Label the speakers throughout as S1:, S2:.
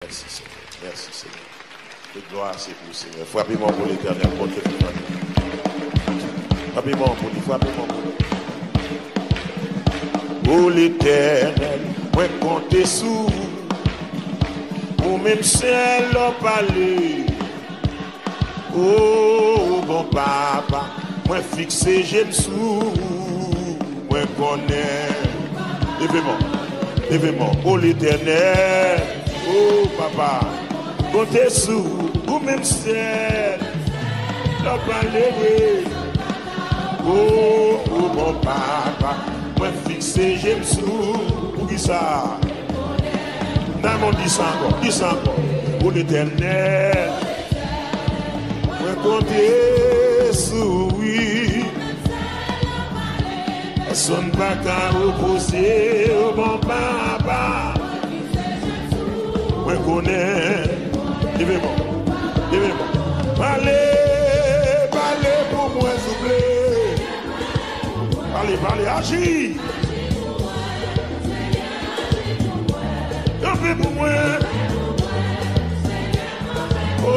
S1: Merci Seigneur. Merci Seigneur. Que gloire c'est pour Seigneur. Frappez-moi pour l'éternel. Frappez-moi pour lui. Frappez-moi pour lui. Pour l'éternel, moi compter sous. Ou même ciel en parler. Oh bon papa, moi fixé j'aime sous. Moi connais. Levez-moi. Pour l'éternel. Oh papa, comptez sous, ou même ciel, l'on parler. Oh bon papa, moi fixé, j'aime sous, pour qui ça? Dans mon dit ça encore, pour l'éternel, moi comptez sous, oui. Son pas qu'à reposer, oh bon papa. Je connais, levez-moi. Parlez pour moi, s'il vous plaît. Parlez, agis. Campez pour moi. Oh,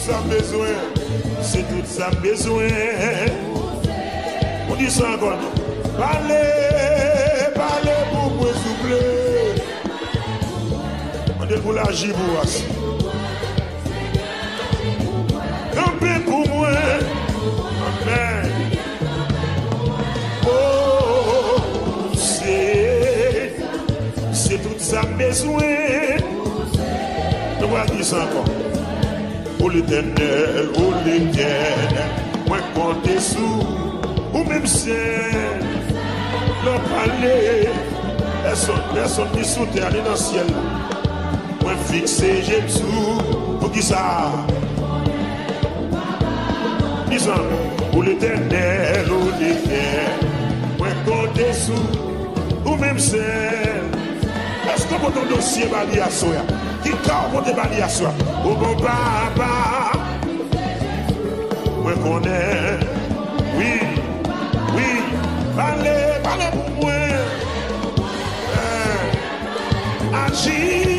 S1: ça besoin, c'est tout ça besoin. On dit ça encore. Parlez pour moi, s'il vous plaît. Pour la gibouasse. Campez pour moi. Amen. Oh, c'est tout ça besoin. Nous allons dire ça encore. Pour l'éternel, moi compter sous, ou même ciel, l'on parler, personne qui sous terre, dans le ciel. Moi fixé, j'aime sous, pour qui ça? Disons, pour l'éternel, moi compter sous, ou même ciel. Est-ce que votre dossier va lier à soi? Qui quand votre bali à soi? Oh bon papa, moi connais, oui, parlez pour moi, agis.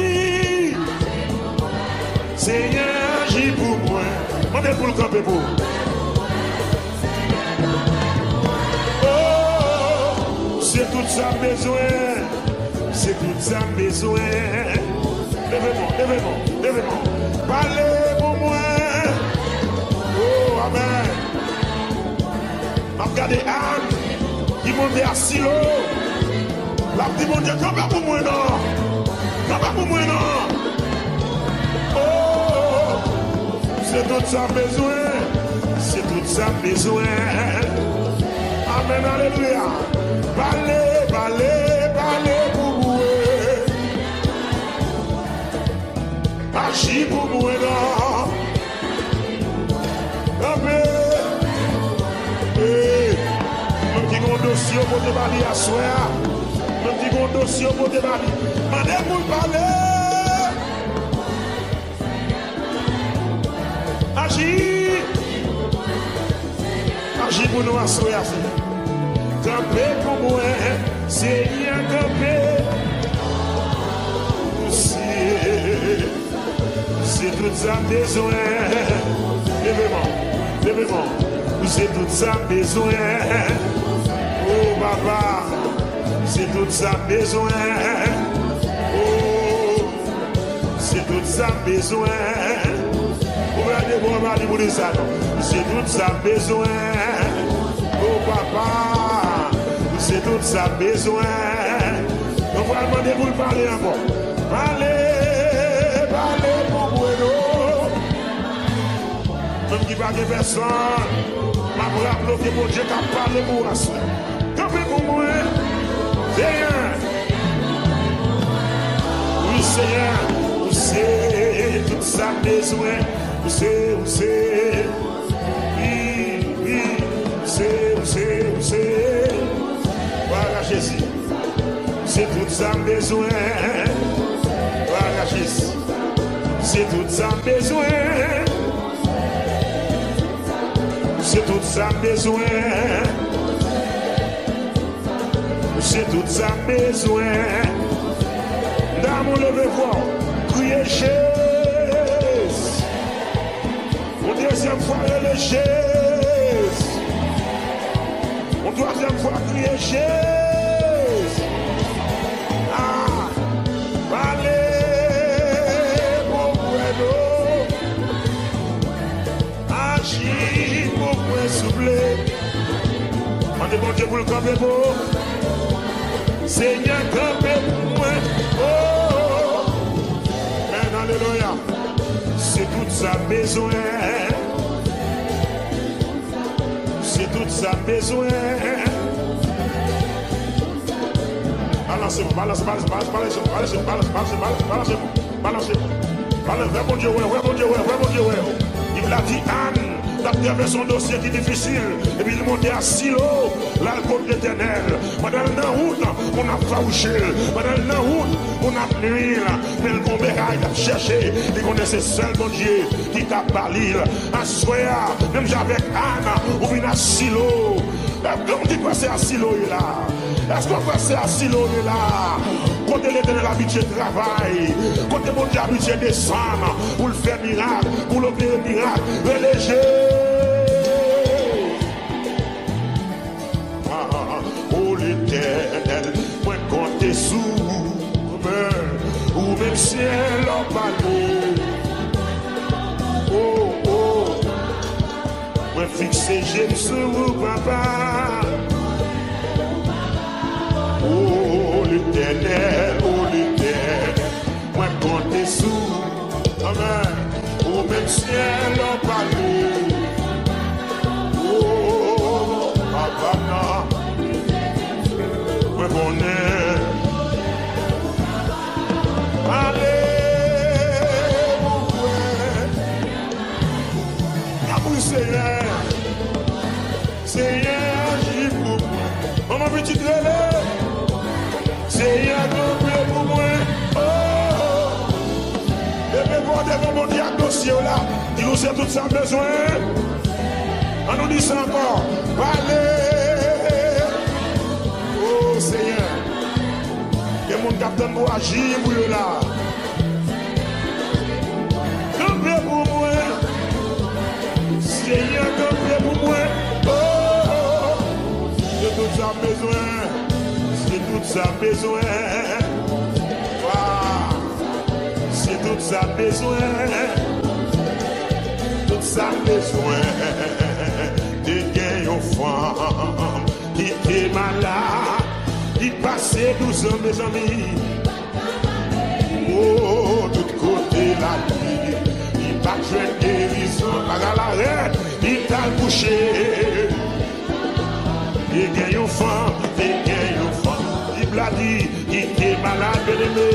S1: Seigneur, agis pour moi. On est pour le camper pour. Oh, c'est tout ça besoin. C'est tout ça besoin. Levez-moi. Parlez pour moi. Oh, amen. Regardez Anne qui monte à Silo. La petite monde dit, campe pour moi, non. Campe pour moi, non. C'est tout ça besoin. C'est tout ça besoin. Amen, alléluia. Parlez pour moi. Agis pour moi, non. Amen. Mon petit dossier pour te balayer à soi. Mon petit dossier pour te balayer. Mandez pour parler. Agis pour nous assurer. Campez pour moi, Seigneur, campez. C'est tout ça besoin. Levez-moi. C'est tout ça besoin. Oh papa, c'est tout ça besoin. Oh, c'est tout ça besoin. C'est tout ça besoin. Oh papa, c'est tout ça besoin. On va demander pour parler encore. Parlez pour moi. Même qui va de personne, ma brave que mon Dieu qui a parlé pour moi. Campez pour moi. Seigneur. Oui, Seigneur. C'est tout ça besoin. C'est, voilà Jésus, c'est tout ça besoin, voilà Jésus, c'est tout ça besoin, c'est tout ça besoin, c'est tout ça besoin, mon levez-vous. Criez Jésus. Une deuxième fois, le Jésus. Une troisième fois, criez Jésus. Ah, allez, mon bueno. Agis, mon point soufflé. On est bon Dieu pour le camper pour. Seigneur, camper pour moi. Oh, Amen, alléluia. C'est toute sa besoin. C'est toute sa besoin. Balancez-vous, balancez-vous. Ouais, mon Dieu, il l'a dit Anne. Il avait son dossier qui est difficile. Et puis il montait à Silo, l'alcool d'éternel. Pendant la route, on a fauché. Pendant la route, on a nuit. Mais le bon bérail a cherché. Il connaissait seul mon Dieu qui t'a parlé. À soir, même j'avec Anne, on vient à Silo. Comme dit quoi c'est à Silo là? Est-ce qu'on va passer à Silo là? Quand l'éternel habitué travail, quand mon Dieu habitué descendre pour le faire miracle, pour l'opérer miracle, reléger. Oh l'éternel, moi compter sous ou même ciel en palais. Oh, oh, moi fixer j'aime sur vous, papa. Oh l'éternel, moi compter sous, amen, au même ciel en palais. Oh, papa, moi connais. Allez, mon frère, Kabou Seigneur, Seigneur, agis pour moi. Maman, petite relais. Seigneur, complet pour moi. Oh, et bien, devant mon diagnostic là, il nous sait tout ça besoin. On nous dit ça encore. Allez. Oh, Seigneur. Et mon capitaine pour agir pour eux là. Complet pour moi. Seigneur, complet pour moi. Oh, j'ai tout ça besoin. Toute sa besoin, c'est toute sa besoin, toute sa besoin de gagner une femme qui était malade, qui passait 12 ans, mes amis. Oh, tout côté la vie, il pas de guérison, pas à l'arrêt, il t'a couché. Il gagne une femme, il gagne une femme. Il a dit, il était malade, bien-aimé.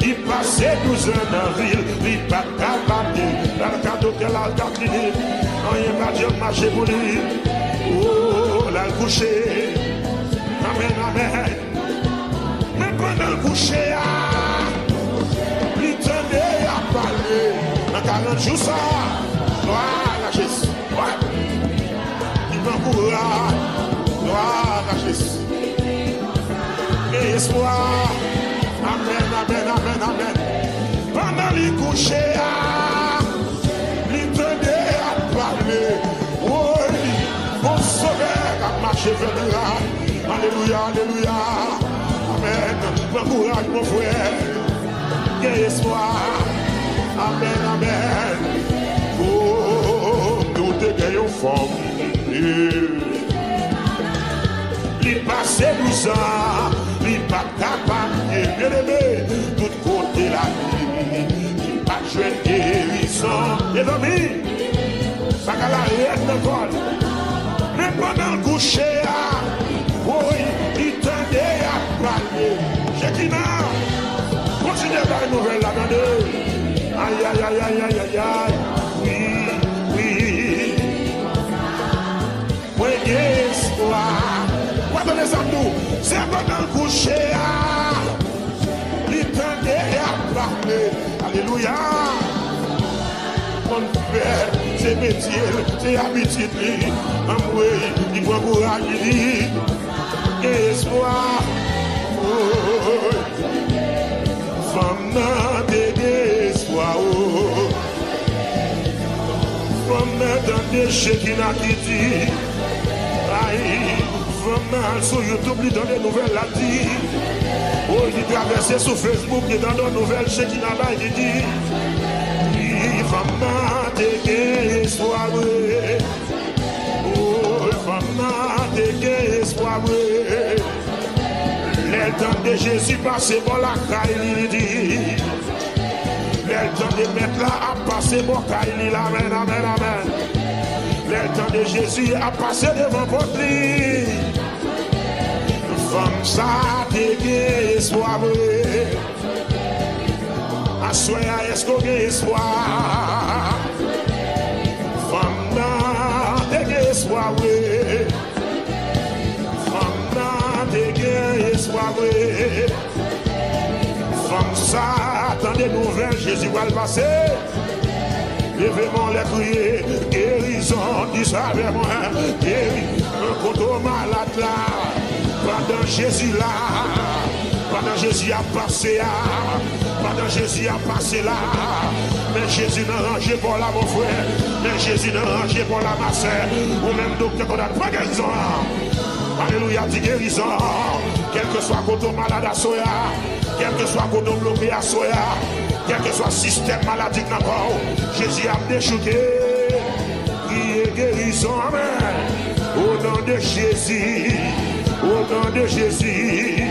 S1: Il passait 12 ans dans la ville, il n'a pas capable. Dans le cadre d'hôtel, il a clinique. On n'y a pas de marché pour lui. Oh, il a couché. Amen, amen. Mais pendant le coucher, il tenait à parler. Dans 40 jours, ça, gloire à Jésus. Il m'encourage, gloire à Jésus. Espoir, amen, amen, amen, amen. Pendant les couchers, les tenait à parler. Oui, mon sauveur a marché vers le là. Alléluia, alléluia. Amen. M'encourage mon frère. Quel espoir. Amen, amen. Oh, nous te gagnons forme. Il passait 12 ans. Il n'est pas capable de bien-aimer tout côté la vie. Il n'a pas joué de guérison. Les amis, ça a la réelle de vol. Mais pendant le coucher, oui, il tendait à parler. Jekina, continuez la nouvelle là-dedans. Aïe, aïe, aïe, aïe, aïe, aïe, aïe. Oui, oui. Oui, espoir. Attendez ça, nous. C'est pendant le coucher. Il tendait à parler. Alléluia. Mon père, c'est métier, c'est habitude. Il faut encourager. Espoir. Femme n'a de espoir. Femme n'a de Shekina qui dit. Aïe, femme n'a sur YouTube, il donne des nouvelles là dit. Oh, il traverse sur Facebook, il donne des nouvelles Shekina là, il dit. Femme n'a de espoir. Oh, femme n'a de espoir. Le temps de Jésus passe par la caille, il dit. Le temps de mettre là a passé par la caille, il amen, amen, amen. Le temps de Jésus a passé devant votre lit. Femme ça te espoir. Assoya est-ce qu'on a espoir? Femme n'a te espoir. Espoir, femme ça, attendez nouvelles, Jésus va le passer. Levez-moi les crier, guérison, dis ça avec moi, guéris, un coteau malade là, pendant Jésus là, pendant Jésus a passé là, pendant Jésus a passé là, mais Jésus n'a rangé pour là mon frère, mais Jésus n'a rangé pour là ma soeur, ou même docteur qu'on a pas guérison. Alléluia, dit guérison. Quel que soit côté malade à soya, quel que soit côté bloqué à soya, quel que soit système maladie dans le corps, Jésus a déchouqué. Qui est guérison, amen. Au nom de Jésus, au nom de Jésus,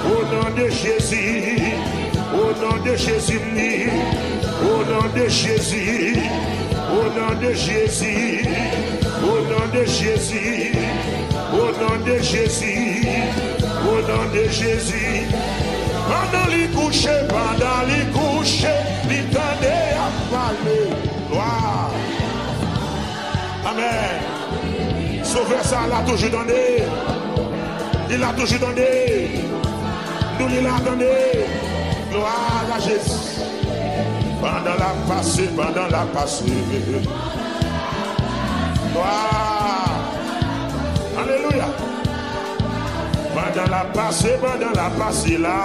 S1: au nom de Jésus, au nom de Jésus, au nom de Jésus, au nom de Jésus, au nom de Jésus. Au nom de Jésus, au nom de Jésus, pendant les coucher, les tendait à parler. Gloire. Amen. Sauveur ça, l'a toujours donné. Il l'a toujours donné. Nous, il l'a donné. Gloire à Jésus. Pendant la passée, Gloire. Alléluia. Pendant la passée là.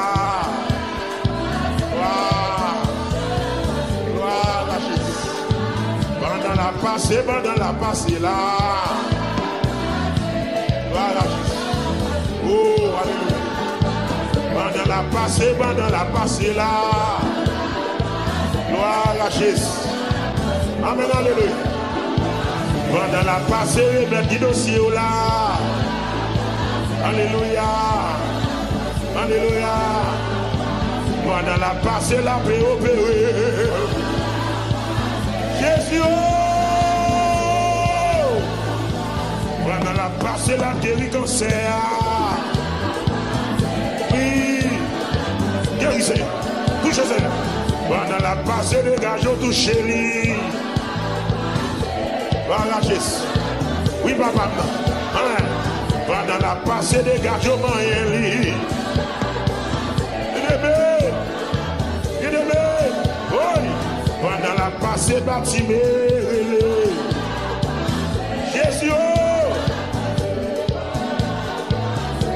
S1: Gloire à Jésus. Pendant la passée là. Gloire à Jésus. Oh, alléluia. Pendant la passée là. Gloire à Jésus. Amen, alléluia. Pendant la passée, mais qui dossier là. Alléluia. Alléluia. Pendant la passée, la paix opérée. Jésus. Pendant la passée, la guéri cancer. Oui. Guérissez. Touchez-le. Pendant la passée, les gageons touchés lui. Voilà Jésus. Oui, papa. Hein? Pendant la passée des gageons, il pendant la passée, bâtiment. Jésus.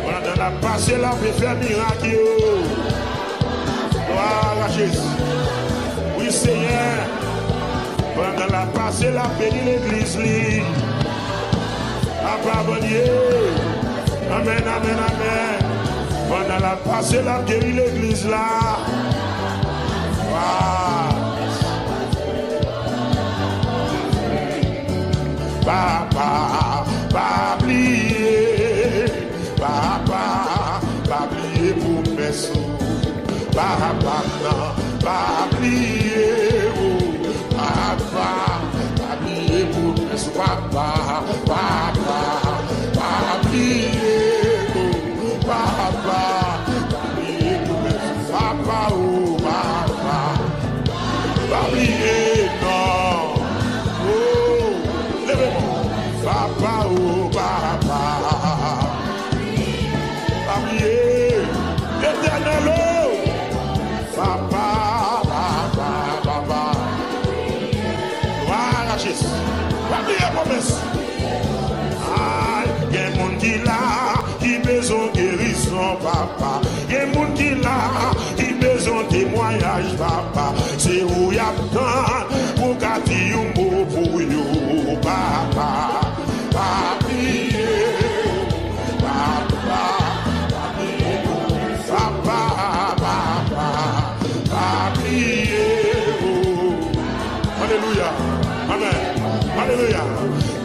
S1: Pendant la passée, la paix fait miracle. Voilà Jésus. Oui, Seigneur. Pendant la passée, la béni l'église. Amen, amen, amen. Pendant la passée, la guéri l'église là. Wow. Papa, pas oublier. Papa, pas oublier pour mes sous. Papa, non, pas oublier. Papa, pas oublier pour mes sous. Papa, pas oublier. Papa, pas oublier pour mes sous. Papa, oh, papa, pas oublier, non. Oh, levez-moi. Papa, oh, papa, pas oublier. L'éternel, oh, papa, papa, papa. Voilà, Jésus. Pas oublier promesse. Ah, il y a un monde qui l'a, qui besoin de guérison, papa. Il y a un monde qui l'a, qui besoin de témoignage, papa. C'est où y a tant pour gâter un mot pour you, papa. Papier, papa. Papa, papa, papier. Alléluia. Amen. Alléluia.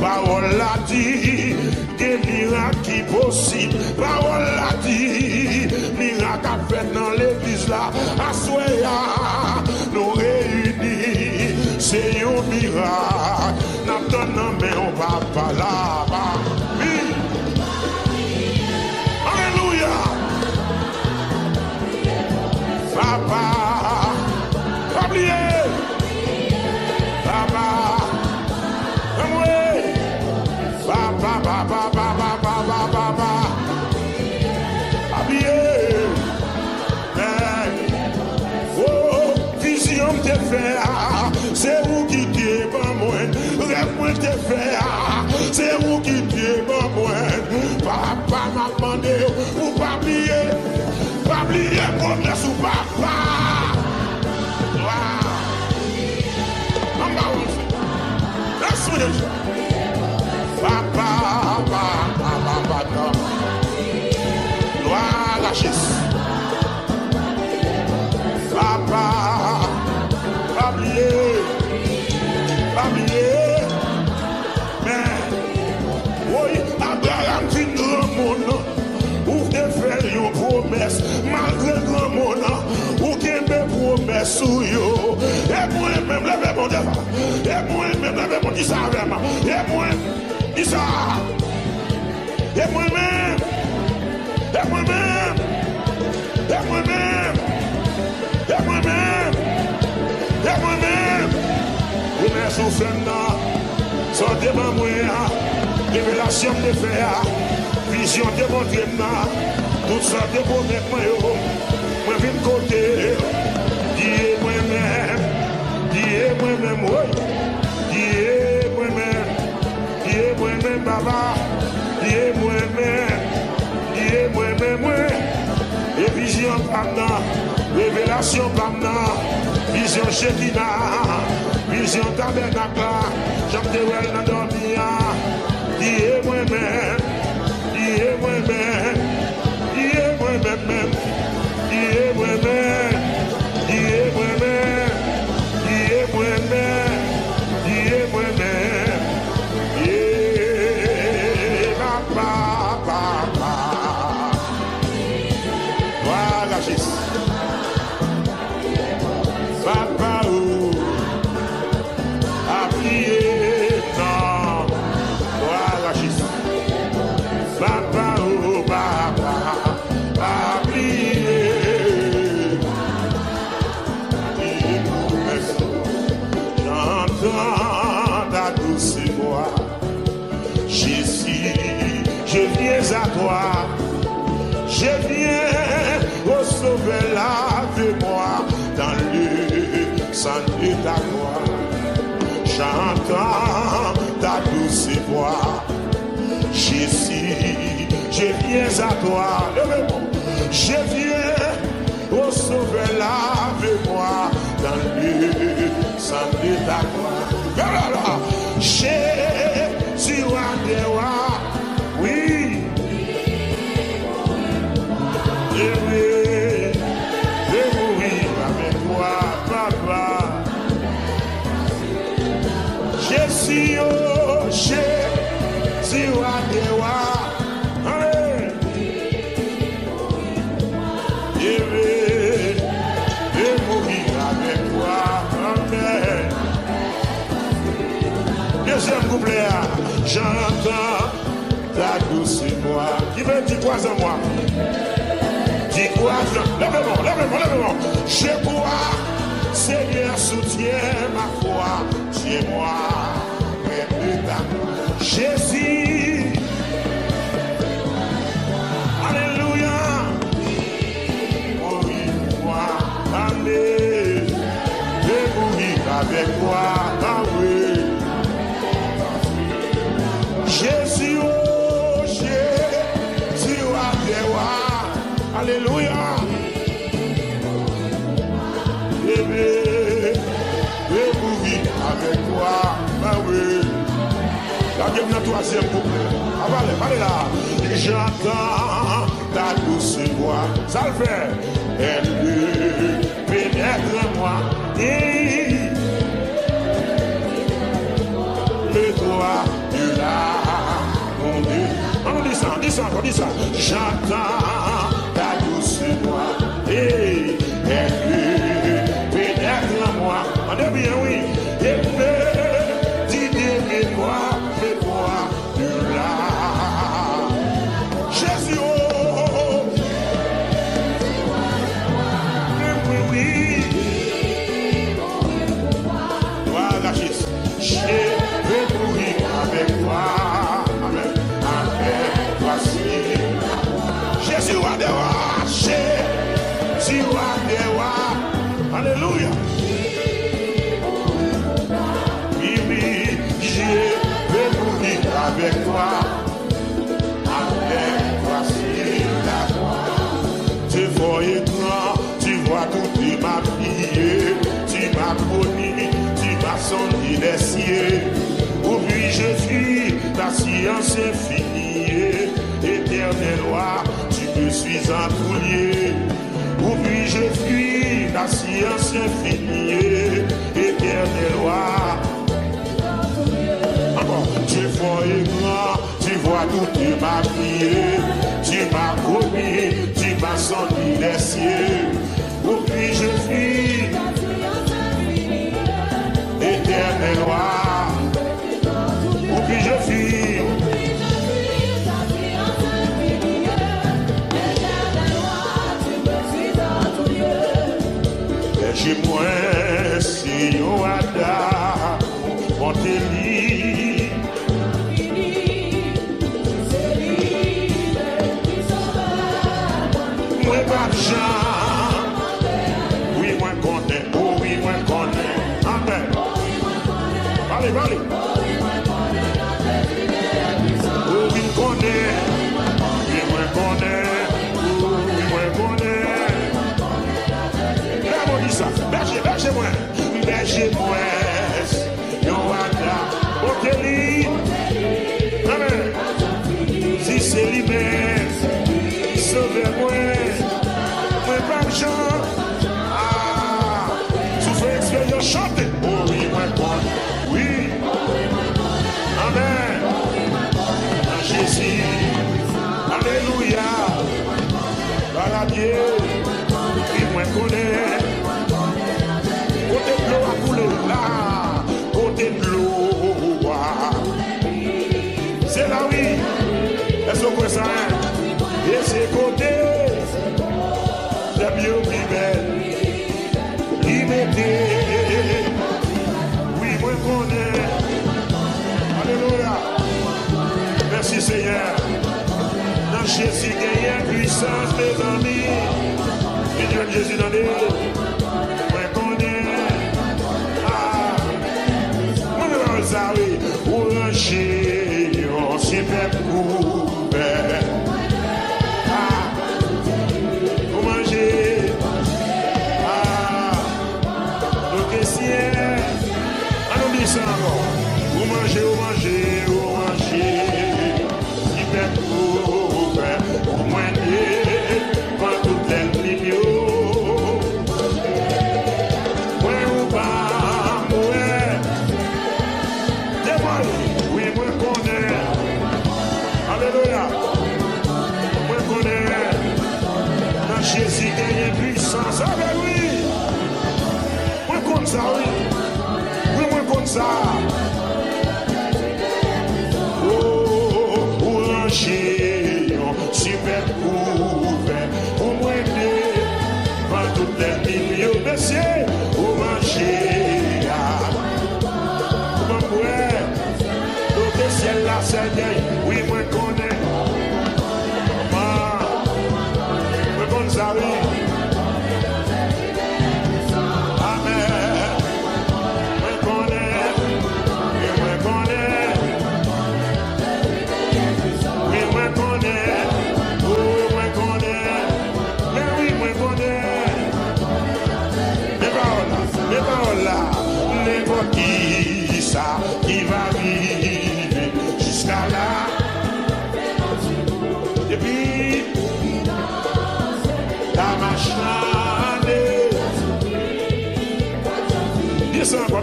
S1: Parole a dit, des miracles qui possibles. Parole a dit, miracle a fait dans l'église là. Assoya, nous réunis. C'est un miracle. N'attendons mais on va pas là-bas. Oui. Alléluia. Papa, papier. Papa, papa, papa, papa, papa, papa, habillé. Oh, vision te fait, c'est vous qui t'es pas moi. Rêve te fait, c'est vous qui t'es pas moi. Papa m'a demandé pour pas oublier promesse ou papa. Papa, papa, papa, gloire à Jésus. Papa, papier, mais oui, Abraham dit grand monde, ou te faire une promesse, malgré grand monde, ou qui me promesse sur yo. Et moi-même, levez mon devant, et moi-même, levez mon dis vraiment, et moi, dis ça, et moi-même, et moi-même, et moi-même, et moi-même, et moi-même, vous m'avez souffert, sortez ma moyen, révélation de faire, vision de montrer, tout ça de promesses, moi, je viens côté, dis moi-même, oui, dis moi-même, papa, dis moi-même, oui, et vision pardon, révélation pardon, vision Shekinah, vision tabernacle, j'aime te voir dans dormir, dis moi-même, Papa, oh, appuyez, non, voilà Jésus. Papa, oh, papa, appuyez. J'entends ta douce voix, Jésus, je viens à toi, je viens au sauver lave-moi dans le sang de ta gloire. J'entends ta douce voix, Jésus, je viens à toi, je viens au sauver lave-moi dans le sang de ta gloire. Jésus, oui, Jésus, oh, Jésus, allez, je vais mourir avec toi, amen. Deuxième couplet, j'entends ta douce voix. Qui veut dire quoi en moi? Dis quoi? Lève-moi. Je crois, Seigneur, soutiens ma foi. Tiens-moi, près de ta main. Jésus. Alléluia. Mourir pour moi. Allez. Et mourir avec toi. Ah oui. Jésus, oh, Jésus, Alléluia. vais mourir avec toi. Ben oui. La game dans troisième couplet. Allez là. J'entends ta douce voix. Ça le fait. Elle pénètre moi. Et le doigt de la mondée. On dit ça. J'entends ta douce voix. Et elle pénètre moi. On est bien, oui. Et dit moi. Jésus, oui. Voilà, Jésus. Je vais mourir avec toi. Amen. Avec toi, Jésus, alléluia. Oui, je vais mourir avec toi. Tu vois tout, tu m'as prié, tu m'as connu, tu m'as sonné les cieux. Aujourd'hui je suis, ta science infinie, éternel roi, tu me suis entrouillé. Aujourd'hui je suis, ta science infinie, éternel roi. Encore, tu es fort et grand, tu vois tout, tu m'as prié, tu m'as promis, tu m'as sonné les cieux. Aujourd'hui je suis éternel roi. Aujourd'hui je suis j'ai moins si on a mon délit. Moi pas de gens. Oui, moi connais. Oh oui, moi connais. Amen. Allez. Oh oui, connais. Oui, moi connais. Oui, moi connais. Là, on dit ça. Berger moi. Yoada. Oteli. Amen. Si c'est libéré. Sauvez-moi. Moi pas de gens. Tu fais expérience chanter. Oh oui, moi connais. Oui. Amen. Jésus. Alléluia. Par la Dieu. Oui, moi connais. Les paroles là, n'importe qui, ça, qui va arriver jusqu'à là. Et puis, la machine.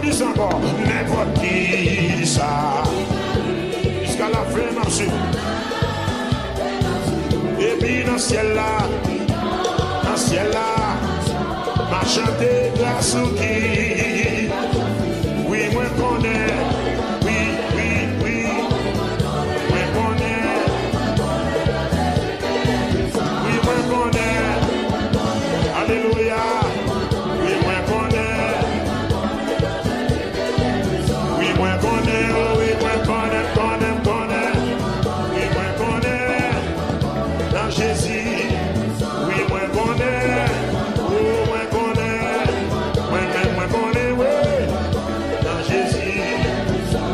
S1: Dis encore, n'importe qui, ça, jusqu'à la fin, marche. Et puis, dans le ciel là, m'a chanté grâce au qui. Oui, moi connais, oui, moi connais. Oui, moi connais, alléluia. Oui, moi connais. Oui, moi connais, oh, oui, moi connais. Oui, moi connais, dans Jésus. Oui, moi connais. Oh, moi connais. Moi connais, oui, dans Jésus.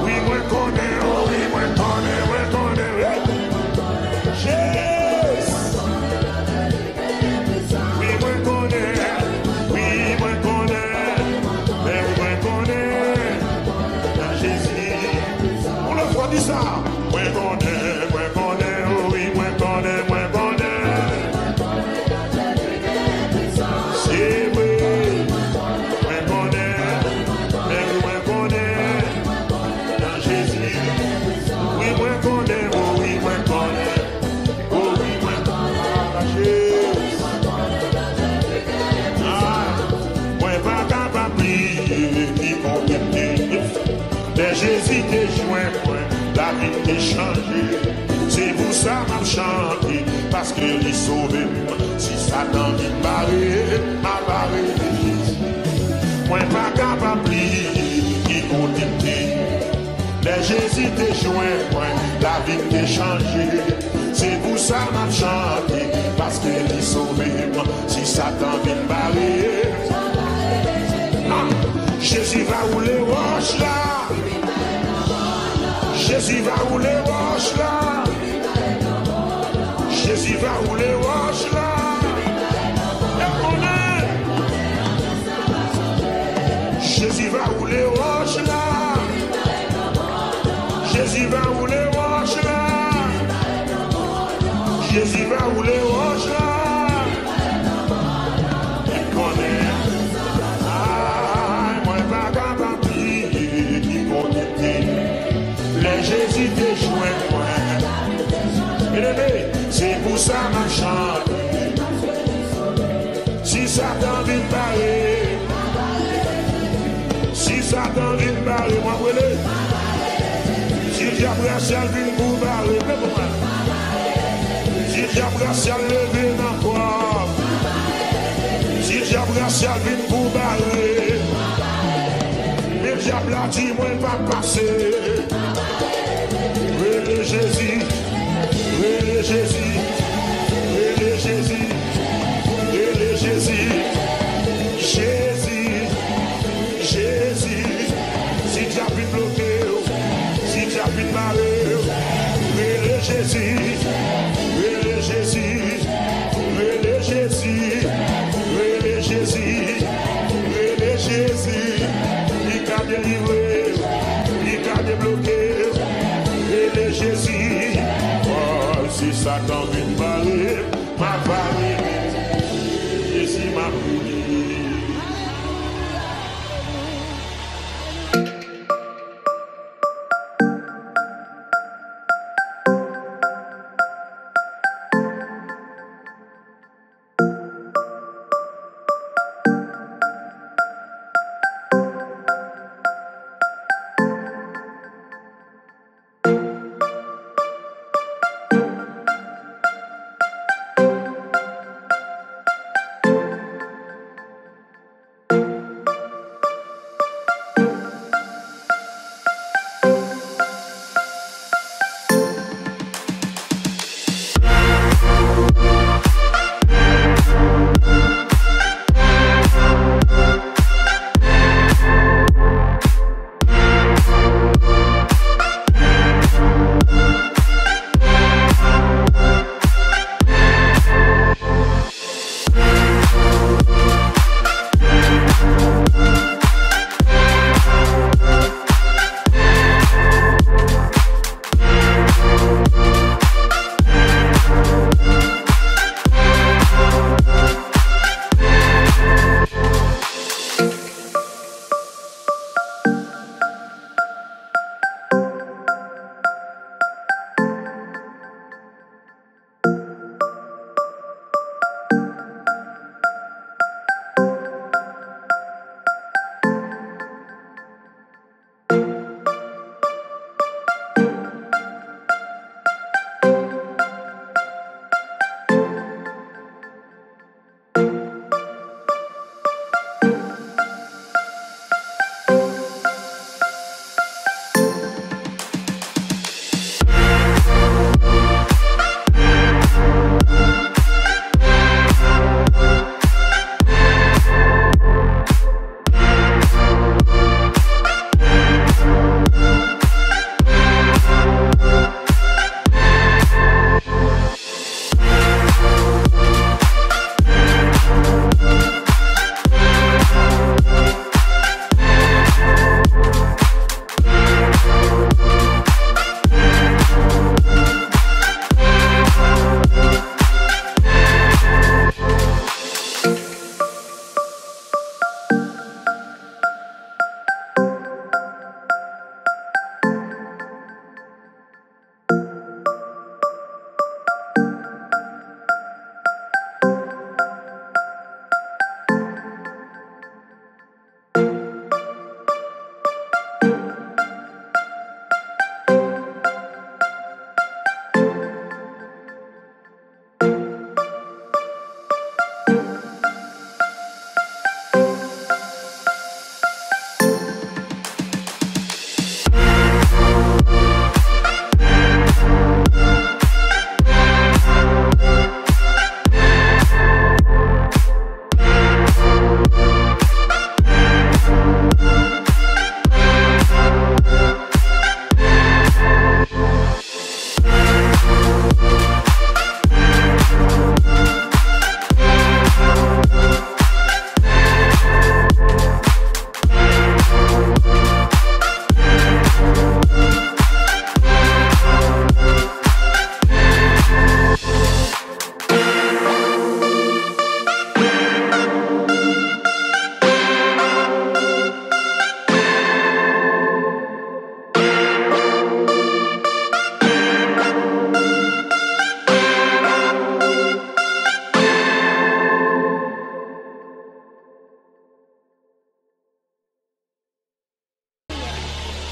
S1: Oui, moi connais, oh, oui, moi connais, oui. Jésus. Oui, moi connais. Oui, moi connais. Mais moi connais, dans Jésus. On le voit dit ça. Moi connais, oh, oui, moi connais. C'est vrai. Moi connais, mais moi connais, dans Jésus. Oui, moi connais, oh, oui, moi connais. Oh, oui, moi connais, Jésus. Moi pas capable plier, qui compter. Mais Jésus t'es joint, moi, la vie t'est changée. C'est pour ça m'a chanté, parce que il sauvé. Si Satan vient m'a barré de Jésus. Moi pas capable plier, qui compter. Mais Jésus t'es joint, moi, la vie t'est changée. C'est pour ça m'a chanté, parce que il sauvé. Si Satan vient barrer. Jésus va rouler roche là. Jésus va rouler roche là. Jésus va rouler roche là. Jésus va rouler roche là. Jésus va rouler roche là. Jésus va rouler roche là. Jésus t'es joint, c'est pour ça ma chante. Si Satan vient parler, moi brûler. Si Diabracial vient pour barrer, si Diabracial levé dans quoi, si Diabracial vient pour barrer, mais diable a dit moi pas passer. Relais Jésus, relais Jésus, relais Jésus, relais Jésus, Jésus, Jésus. Si tu as pu bloquer, si tu as pu barrer, relais Jésus, relais Jésus, relais Jésus, relais Jésus, relais Jésus. Il a délivré, il a débloqué. Jésus, oh, si Satan vient barrer, m'a barré, Jésus m'a pris.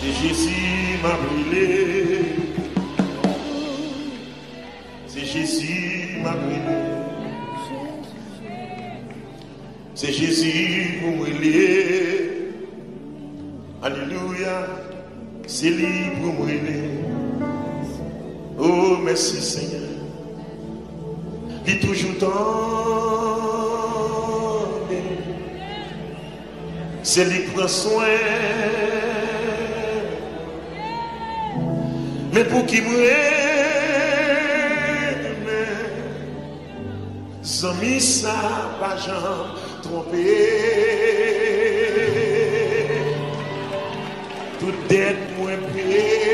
S1: Et Jésus m'a brûlé. C'est Jésus m'a brûlé. C'est Jésus pour brûler. Alléluia. C'est lui pour brûler. Oh, merci Seigneur. Il est toujours temps. C'est lui qui prend soin. Mais pour qui brûle, sans mis ça, pas jamais trompé. Tout dette moins payé.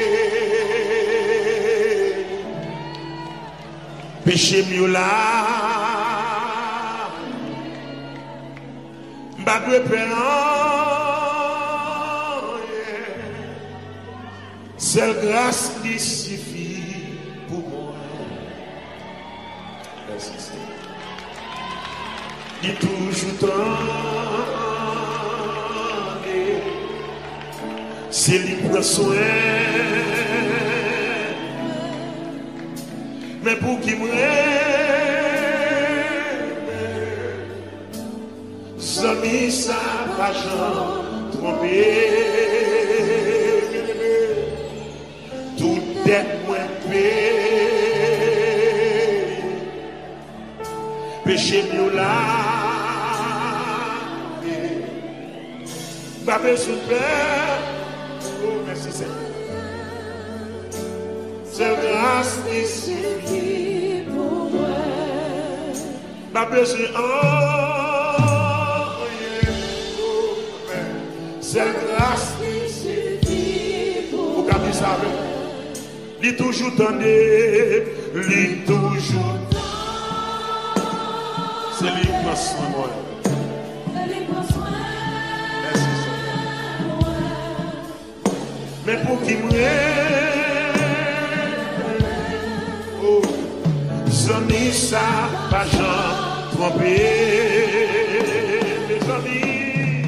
S1: Péché mieux là. Bagwe péant. Seule grâce qui suffit pour moi. Merci Seigneur. Il est toujours temps. C'est lui qui prend soin. Mais pour qui me amis, ça va jamais tromper. Tout dette moins payé. Péché mieux là. Pas besoin de peur. Oh, merci Seigneur. C'est grâce qui suffit pour moi. Pas besoin de c'est grâce qui suffit pour moi. Vous savez, il est toujours donné, il est toujours. C'est lui qui prend soin de moi. Mais pour qui m'aime, oh, amis, ça pas jamais trompé. Mes amis,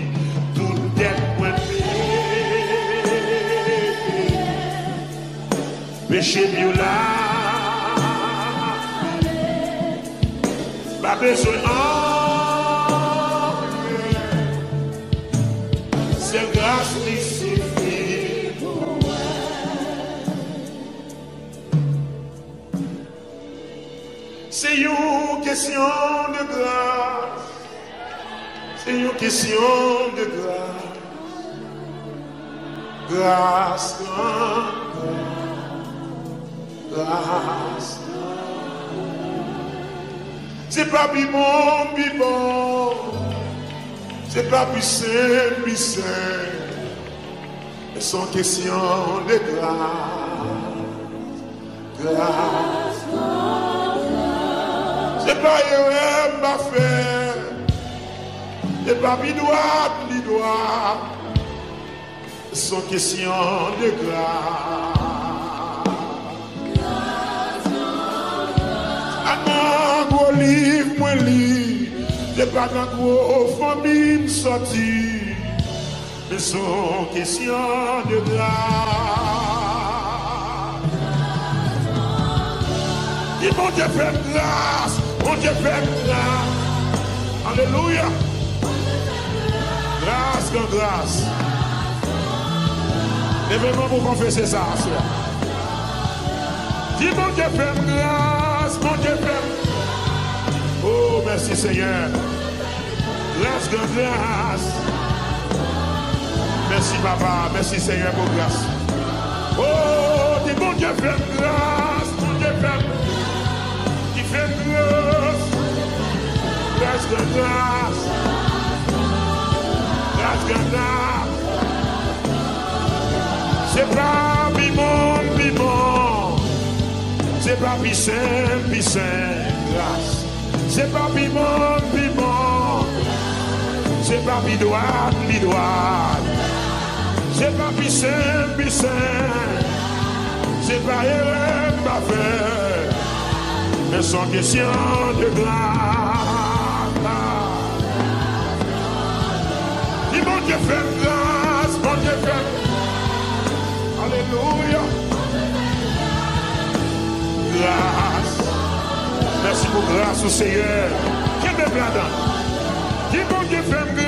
S1: tout est point payé. Péché mieux là, pas besoin c'est grâce qui suffit pour moi. C'est une question de grâce. C'est une question de grâce. Grâce, grâce. C'est pas plus bon, plus bon. C'est pas plus simple, plus simple. Mais sont questions de grâce. Grâce. C'est pas erreur m'a fait. C'est pas plus droit, plus droit. Sont questions de grâce. Un gros livre, moi livre. C'est pas dans gros famille sortie. Mais sont questions de grâce. Et mon Dieu fait grâce. Mon Dieu fait grâce. Alléluia. Grâce comme grâce. Levez-moi pour confesser ça. Dis mon Dieu fait grâce. Mon Dieu fait grâce. Oh, merci Seigneur. Grâce de grâce. Merci Papa. Merci Seigneur pour grâce. Oh, dis mon Dieu fait grâce. Mon Dieu fait grâce. Qui fait grâce. Grâce de grâce. Grâce de grâce. C'est pas bimon, bimon. C'est pas pissin, pissin. Grâce. C'est pas piment, piment. C'est pas bidoine, bidoine. C'est pas pissin, pissin. C'est pas erreur, pas fait. Mais sans question de grâce. Dis mon Dieu fait grâce, mon Dieu fait. grâce. Merci pour grâce au Seigneur. Qui est là-dedans? Qui bon Dieu fait grâce?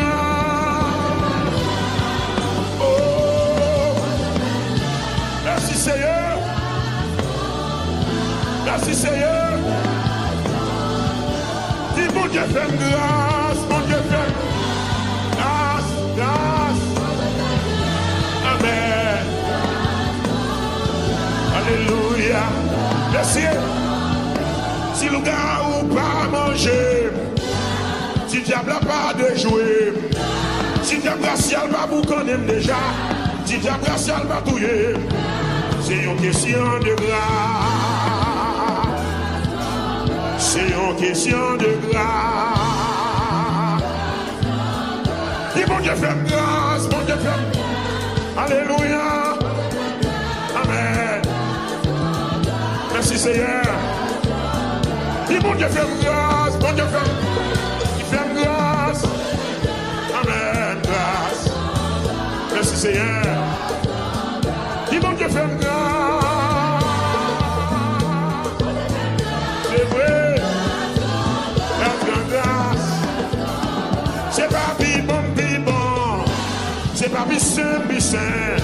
S1: Oh, merci Seigneur. Merci Seigneur. Qui bon Dieu fait grâce? Bon Dieu fait grâce, grâce. Amen. Alléluia. Merci. Si le gars ou pas manger, si le diable n'a pas de jouer, si le diable racial va vous connaître déjà, si le diable racial va touiller, c'est une question de grâce. C'est une question de grâce. Et bon Dieu fait grâce, bon Dieu fait. Alléluia. Amen. Merci Seigneur. Et bon Dieu fait grâce, bon Dieu fait. Il fait grâce. Amen. Grâce. Merci Seigneur. Et bon Dieu fait grâce. C'est vrai. La grâce. C'est pas bon. C'est pas saint.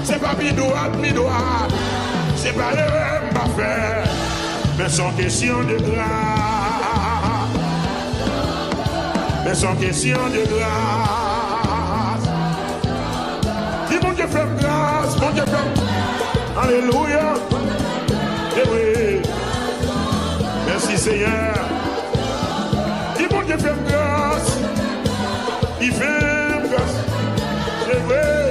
S1: C'est pas droit. C'est pas le pas faire. Mais sans question de grâce. Mais sans question de grâce. Dis bon Dieu fait grâce, bon Dieu fait. Alléluia. Et oui. Merci Seigneur. Dis bon Dieu fait grâce. Il fait grâce. C'est vrai.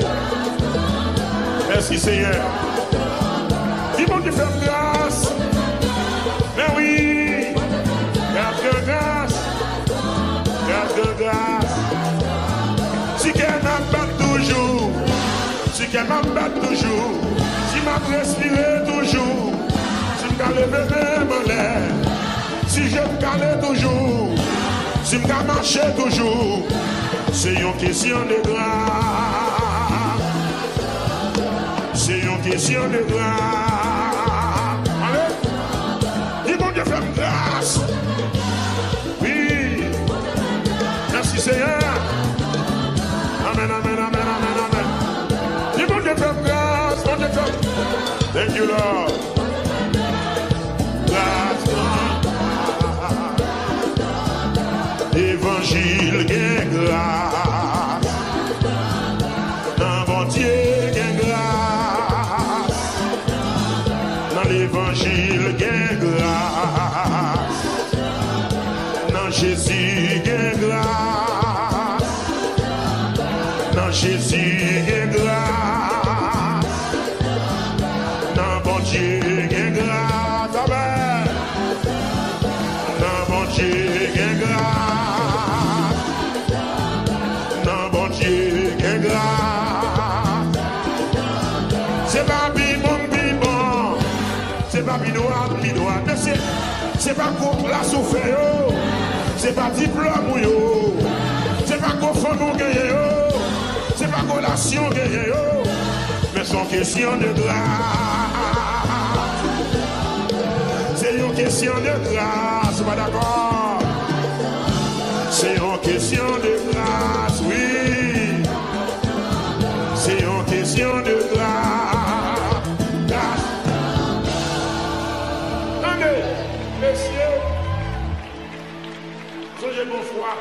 S1: Merci Seigneur. Dis bon Dieu fait grâce. Mais oui, grâce de grâce, grâce de grâce. Si qu'elle m'abat toujours, si qu'elle m'abat toujours, si m'a respiré toujours, si m'a levé mes l'air, si je me calais toujours, si m'a marché toujours, c'est une question de grâce. C'est une question de grâce. Allez. Dieu fait grâce. Oui. Merci Seigneur. Amen, amen, amen, amen, amen. Dis bon Dieu fait grâce. Bon Dieu fait. Thank you, Lord. Grâce. Évangile gain grâce. Dans bon Dieu gain grâce. Dans l'évangile gain grâce. Dans Jésus gain grâce. Dans Jésus gain grâce. Dans bon Dieu gain grâce. Amen. Dans bon Dieu gain grâce. Dans bon Dieu gain grâce. C'est pas bon. C'est pas binois, c'est pas contre la souffrance, c'est pas diplôme, c'est pas qu'on fait nous gagner, c'est pas qu'on relation gagner, mais c'est une question de grâce. C'est une question de grâce, pas d'accord? C'est une question de grâce, oui. C'est une question de grâce. Messieurs, soyez bon foi.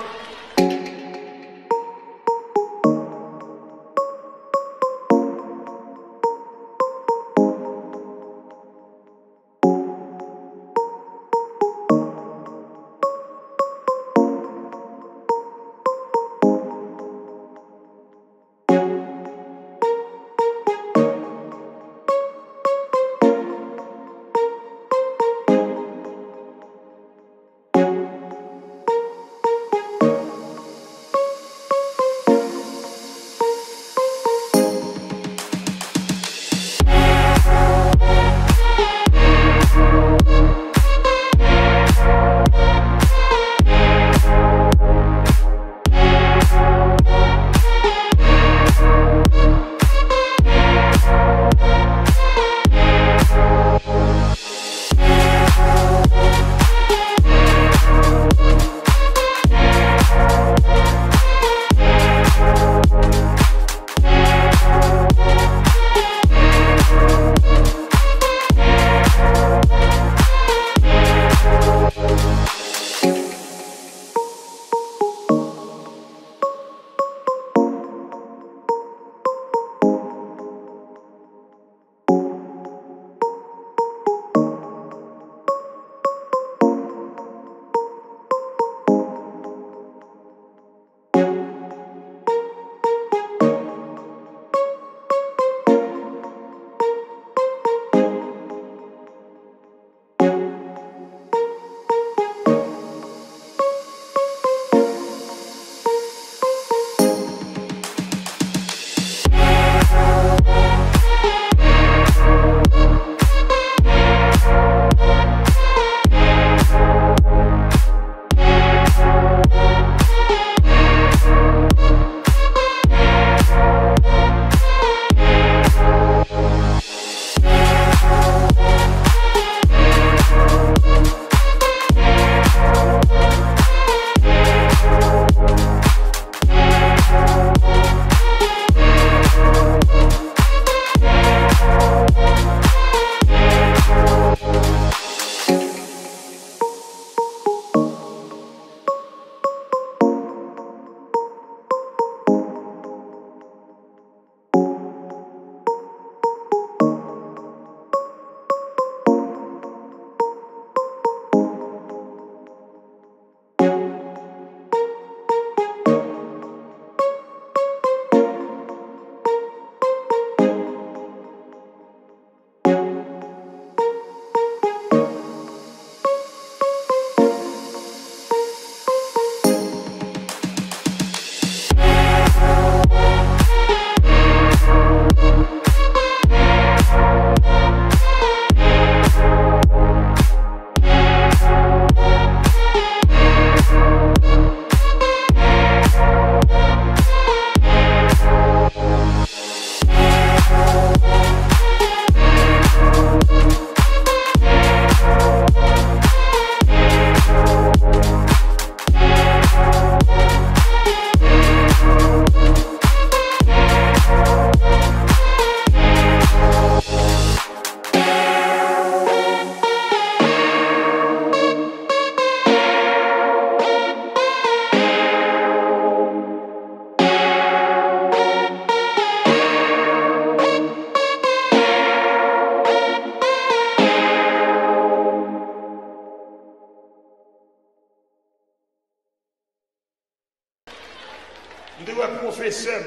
S1: professeur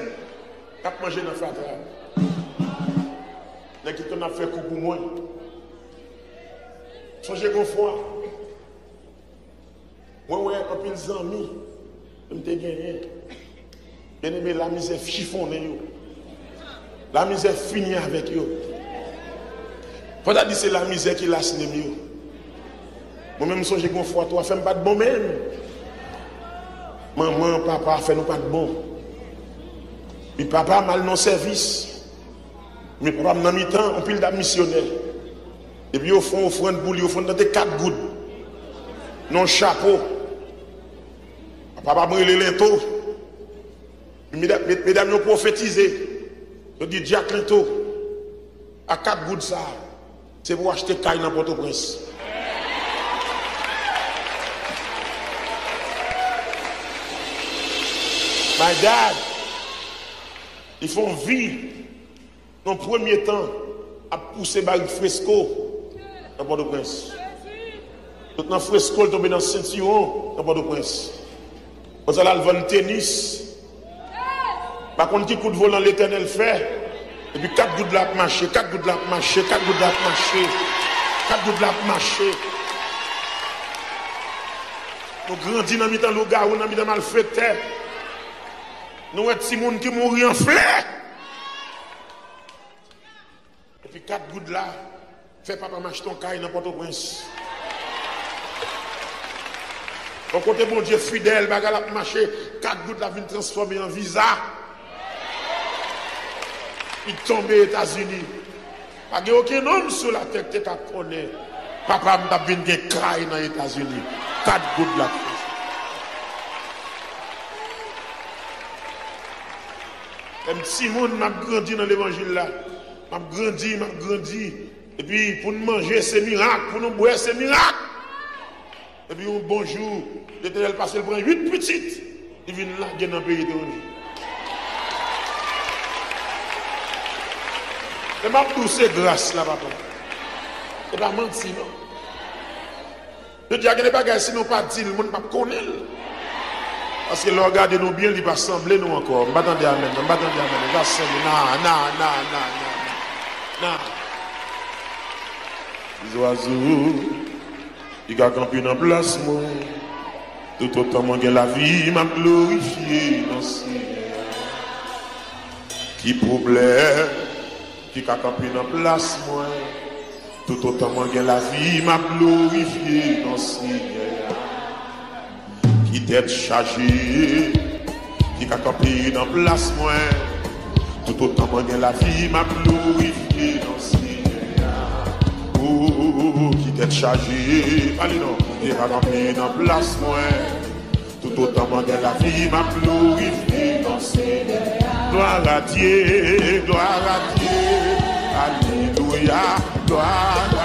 S1: qui a mangé dans le fatra. Mais qui t'en a fait coup pour moi. Songez qu'on fois. Moi, ouais, quand ils ont mis, je me suis gagné. Bien aimé, la misère chiffonnée. La misère finie avec eux. Faut dire que c'est la misère qui lâche les mieux. Moi-même, je songe qu'on fois, toi, fais pas de bon même. Maman, papa, fais-nous pas de bon. Mais papa, mal non service. Mais papa, dans mi-temps, on pile d'âme missionnaire. Et puis, au fond, offrande boule, au fond, dans des 4 gouttes. Non chapeau. Papa, brûler l'into. Mesdames, nous prophétisez. Je dis, Jack l'into. À 4 gouttes, ça. C'est pour acheter caille dans Port-au-Prince. My dad, ils font vie, dans le premier temps, à pousser baril fresco dans Port-au-Prince. Tout le fresco tombé dans le ceinturon dans Port-au-Prince. Vous allez le vendre tennis. Par contre, qui coup de volant l'éternel fait. Et puis 4 gouttes de la marché, 4 gouttes de la marché, 4 gouttes de la marché, 4 gouttes de la marché. Nous grandissons dans le temps, nous gars, dans le mal fait. Nous avons des gens qui mourent en fleur. Et puis 4 gouttes là, fais papa marcher ton caille dans Port-au-Prince. Au côté bon Dieu fidèle, bagarre la marché, 4 gouttes là viennent transformer en visa. Il tombe aux États-Unis. Pas de aucun homme sur la tête qui connaît. Papa m'a venu gagner caille dans les États-Unis. 4 gouttes là. Un petit monde m'a grandi dans l'évangile là. M'a grandi. Et puis pour nous manger, c'est miracle. Pour nous boire, c'est miracle. Et puis un bon jour, l'Éternel passe, il prend 8 petites. Il vient là, dans le pays étranger. Et m'a poussé grâce là, papa. C'est pas menti, non. Je dis à quel bagage, si nous pas dit, le monde ne connaît pas. Parce que regardez nous bien, il va sembler nous encore. Je m'attendais à même, il va sembler. Non. Les oiseaux, ils ont campé dans la place, moi. Tout autant que la vie m'a glorifié dans ce qui problème, qui a campé dans la place, moi. Tout autant que la vie m'a glorifié dans ce qui t'est chargé, qui a campé dans la place, moi. Tout autant que la vie m'a glorifié dans ce qui t'est chargé, allez non, qui a campé dans la place, moi. Tout autant que la vie m'a glorifié dans ce gloire à Dieu, alléluia, gloire à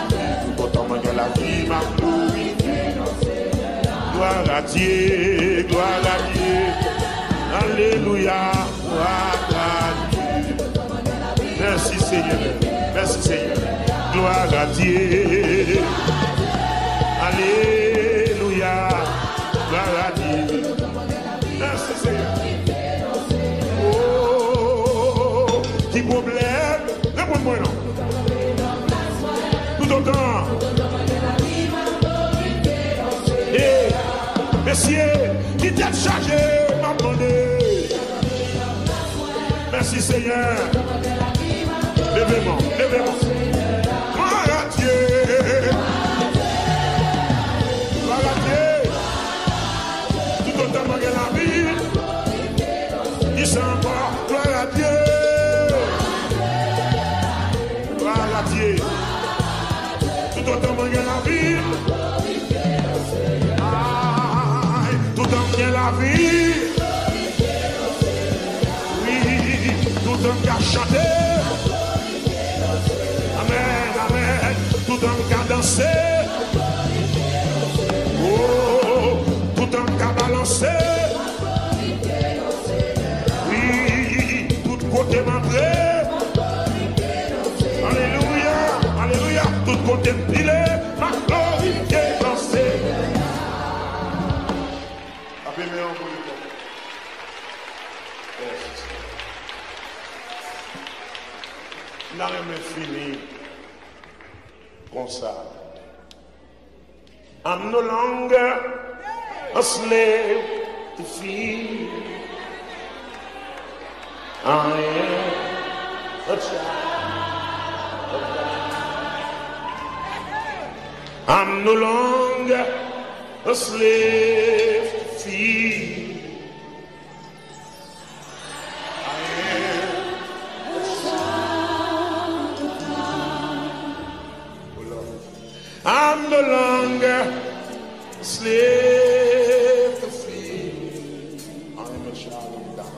S1: Dieu. Tout autant que la vie m'a glorifié dans ce gloire à Dieu, alléluia, gloire à Dieu. Merci Seigneur, gloire à Dieu, alléluia, gloire à Dieu. Merci Seigneur. Oh, qui problème, réponds-moi non. Tout autant. Et, messieurs, qui t'est chargé, m'a demandé. Merci Seigneur. Levez-moi. Gloire à Dieu. Tout autant que la vie. Il s'en va. Gloire à Dieu. Tout autant que la vie. Tout autant que la vie. Oui, tout autant qu'à chanter. Amen. Tout autant qu'à danser. Oh, tout autant qu'à balancer. Oui, tout côté m'entrée. Alléluia, tout côté pilé, ma glorifié danser. N'a rien fini comme ça. I'm no longer a slave to fear. I am a child of God. I'm no longer a slave to fear. I'm no longer a slave to fear. I am a child of God.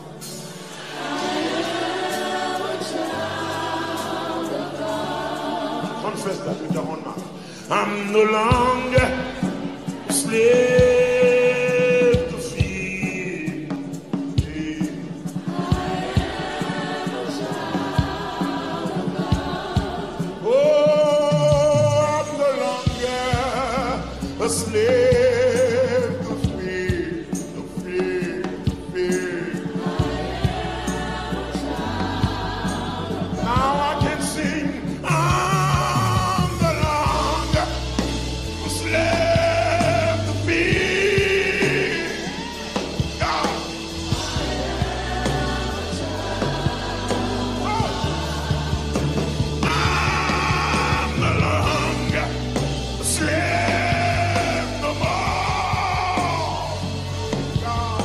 S1: Confess that with your own mouth. I'm no longer a slave to fear. Oh, I'm no longer a slave to fear, to fear, to fear. Now I can sing. I'm no longer a slave to fear. God. I'm no longer a slave no more. God.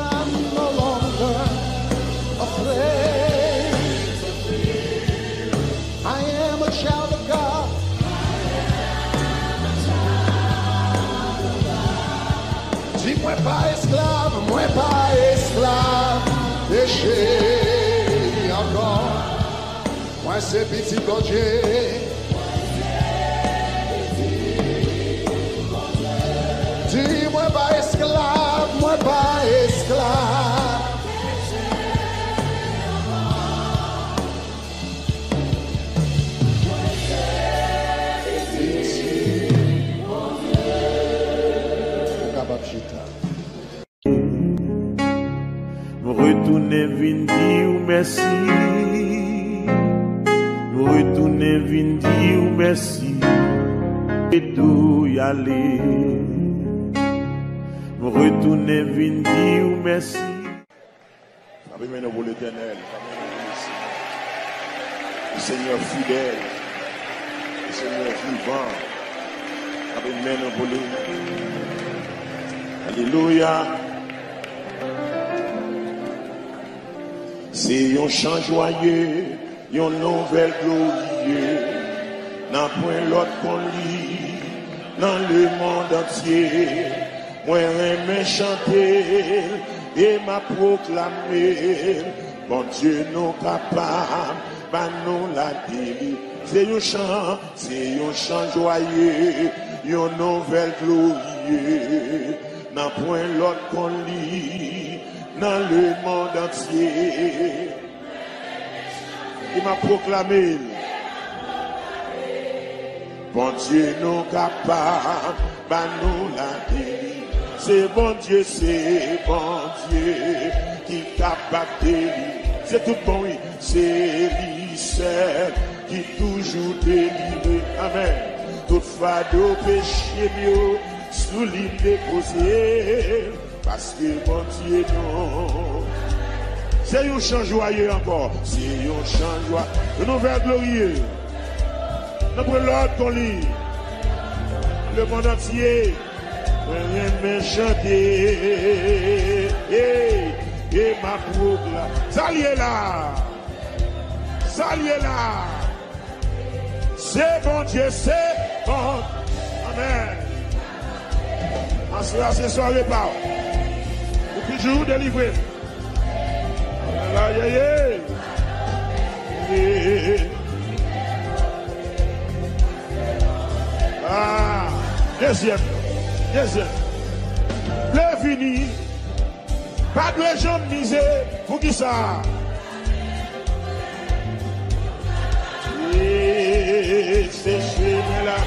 S2: I'm no longer a slave. I am a child of God. Dis moi pas esclave, péché encore. Moi c'est petit bon Dieu. Dis moi pas esclave, moi pas esclave.
S1: Me retourner vin dire merci. Me retourner vin dire merci. Et tout y aller. Me retourner vin dire merci. Amen pour l'Éternel. Le Seigneur fidèle. Le Seigneur vivant. Amen pour lui. Alléluia. C'est un chant joyeux, une nouvelle glorieuse, n'a point l'autre qu'on lit dans le monde entier. Moi j'aime chanter et m'a proclamé, bon Dieu non capable, bah non la délit. C'est un chant joyeux, une nouvelle glorieuse, n'a point l'autre qu'on lit dans le monde entier. Il m'a proclamé, bon Dieu non capable, bah nous la délit. C'est bon Dieu qui est capable de délivrer. C'est tout bon, oui, c'est lui seul qui toujours délivre. Amen. Toutefois, de péché mieux, sous l'île déposée. Parce que mon Dieu non. C'est un chant joyeux encore. C'est un chant joyeux. De nouvelle glorieux. Notre l'ordre qu'on lit. Le monde entier. Rien me chanter. Et ma proclame. Salut là. Salut là. C'est bon Dieu, c'est bon. Amen. En cela, ce soir, pas. Toujours délivré. Ah, deuxième. Le fini. Pas de jambes misées. Pour qui ça? Et c'est chez là.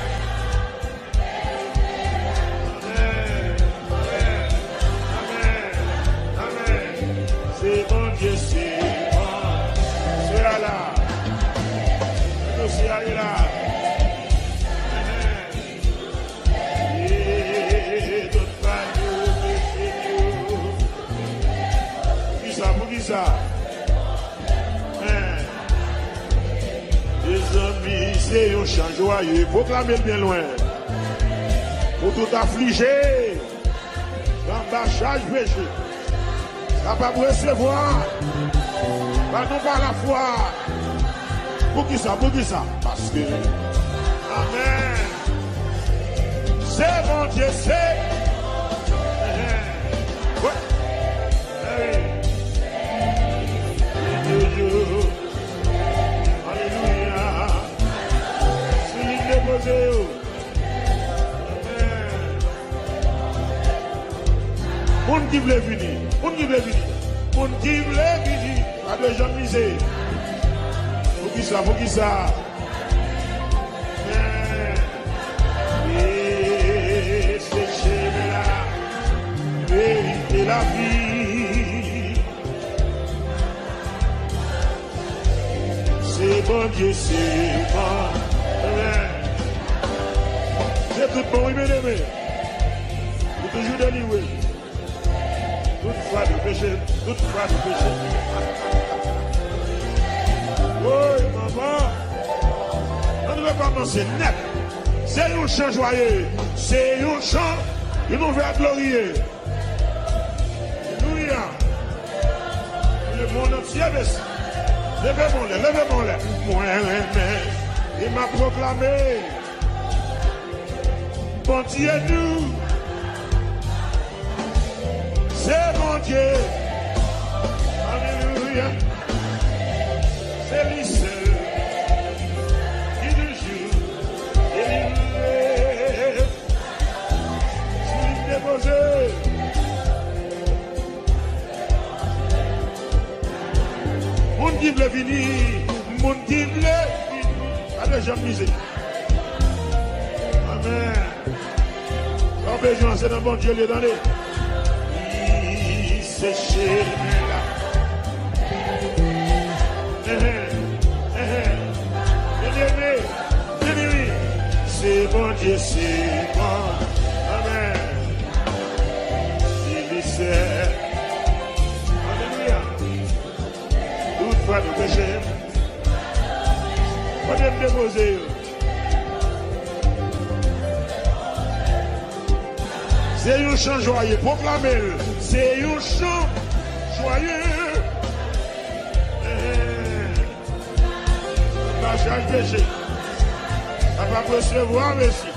S1: chant joyeux, proclamez bien loin. Pour tout affligé, dans bas charge péché. Ça va vous recevoir. Pas non pas la foi. Pour qui ça? Parce que, amen. C'est mon Dieu, c'est. Ouais. Alléluia. C'est l'île déposée. Moun qui veut venir, moun qui veut venir, pas de gens misés. Faut qui ça? Et c'est chez la vérité, la vie. C'est bon Dieu, c'est bon. C'est tout bon, oui, bien aimé. Vous toujours délivré. Toute foi de péché. Oui, maman. On devait commencer net. C'est un chant joyeux. C'est un chant qui nous fait glorieux. Alléluia. Le monde entier baisse. Levez-moi-les. Moi, il m'a proclamé. Bon Dieu, nous. C'est mon Dieu. Alléluia. C'est lui seul qui nous joue. Délivré. Sur une déposée. Mon qui veut venir. Mon qui veut venir. Allez, j'aime misé. Amen. Pas besoin, c'est dans bon Dieu les donner. C'est chez là. C'est bon Dieu, c'est bon. Amen. Il sait. Alléluia. Toute fois de péché. Pas de me déposer. C'est un chant joyeux, proclamez-le. C'est un chant joyeux. Marchage péché. Ça va recevoir, merci.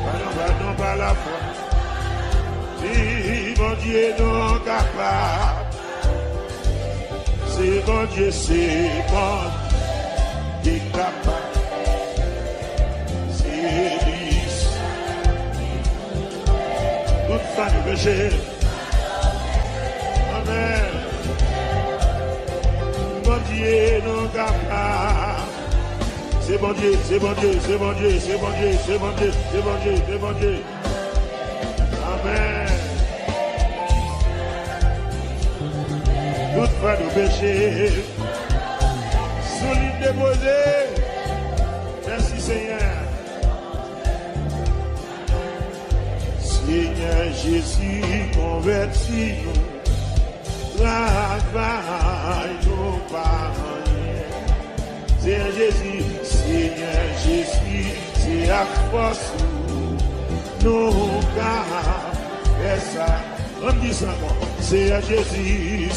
S1: Pardon, pas la foi. Si mon Dieu non capable. C'est mon Dieu, c'est bon. Qui est capable. C'est lisse. Toute fin de péché. Amen. Mon Dieu non capable. C'est bon Dieu, c'est bon Dieu, c'est bon Dieu, c'est bon Dieu, c'est bon Dieu, c'est bon Dieu, c'est bon Dieu. Amen. Toute fin de péché. Solide déposé. Merci Seigneur. Seigneur Jésus, convertis-nous. Travaille-nous par rien. Seigneur Jésus, c'est à force nous faire ça. On dit ça encore. Seigneur Jésus,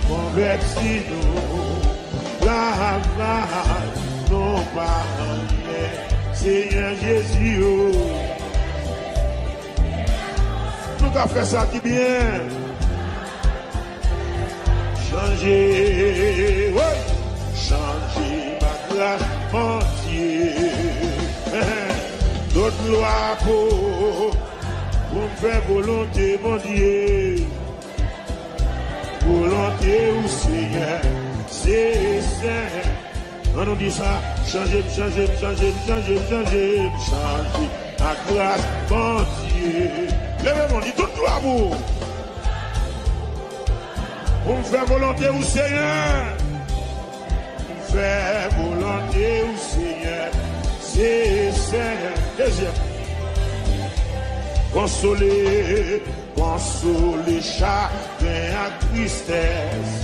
S1: convertis-nous. Travaille-nous par rien. Seigneur Jésus, nous avons fait ça qui bien. Changer, ouais. Changer ma grâce, mon Dieu. D'autres lois pour me faire volonté, mon Dieu. Volonté au Seigneur, c'est saint. On nous dit ça, changer ma grâce, mon Dieu. Levez-moi, dit tout droit pour me faire volonté au Seigneur. Faire volonté au Seigneur, c'est saint. Deuxième. Consoler chacun à tristesse.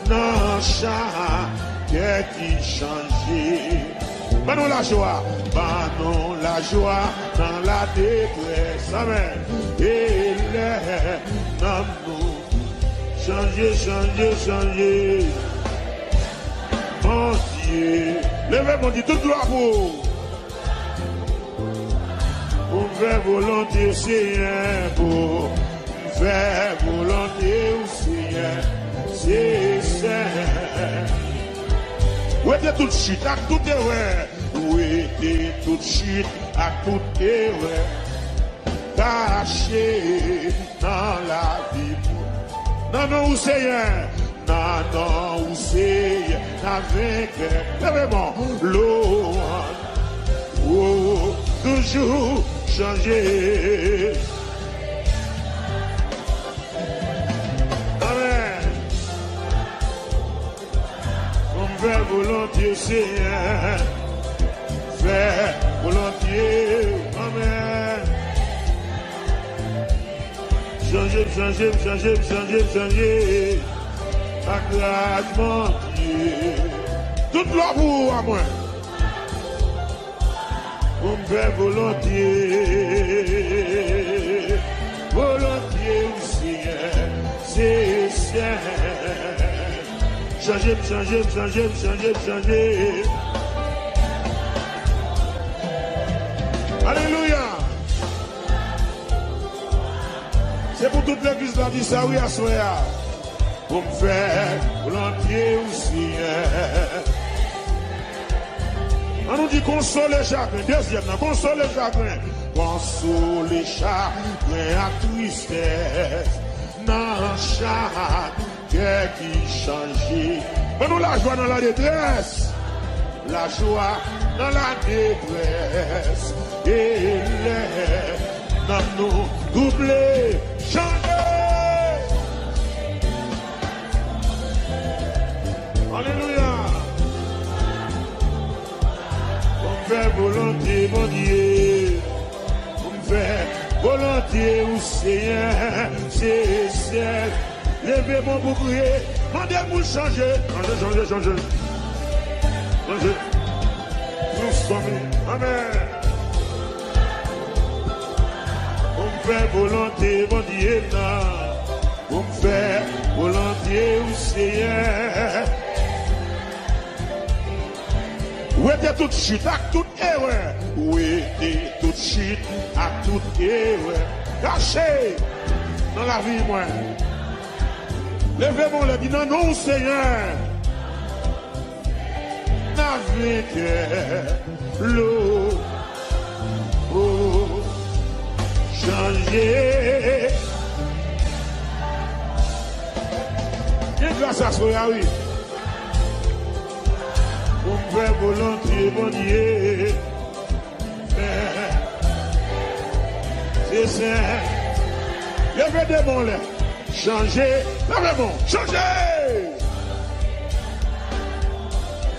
S1: Non, chacun qui change. changer. Manon la joie dans la détresse. Amen. Et les nous changer. Mon Dieu, levez mon Dieu, toute gloire pour faire volonté, Seigneur, pour faire volonté, Seigneur, c'est Seigneur. Où était toute chute, à tout erreur? Où était toute chute, à tout erreur? Caché dans la vie. Non, où Seigneur? Non, où Seigneur? Avec vraiment l'eau. Oh, toujours changer. Amen. On fait volontiers, Seigneur. Faire volontiers. Amen. Changer. À grâce, mon Dieu. Toute l'amour à moi. On me fait volontiers aussi, c'est changer. Alléluia. C'est pour toute l'église là, dit ça, oui, à soi. On me fait volontiers aussi. On nous dit consoler chacun. Deuxième, consoler chacun. Consoler chacun à tristesse. Dans chaque cœur qui change. On nous la joie dans la détresse. La joie dans la détresse. Et les dans nous doubler. Changer. Alléluia. Faire volontiers, mon Dieu, pour me faire volontiers, ou Seigneur, c'est levez mon bouclier, demandez pour changer. Nous sommes, amen. Pour me faire volontiers, mon Dieu, pour me faire volontiers, ou Seigneur. Où était toute chute à toute erreur? Où était toute chute à toute erreur? Caché dans la vie, moi. Levez-moi le dit non, Seigneur. Avec l'eau, changer. Et grâce à soi, oui. On fait volontiers, mon Dieu. C'est ça. Levez des bons là. Changez. Levez bon. Changez.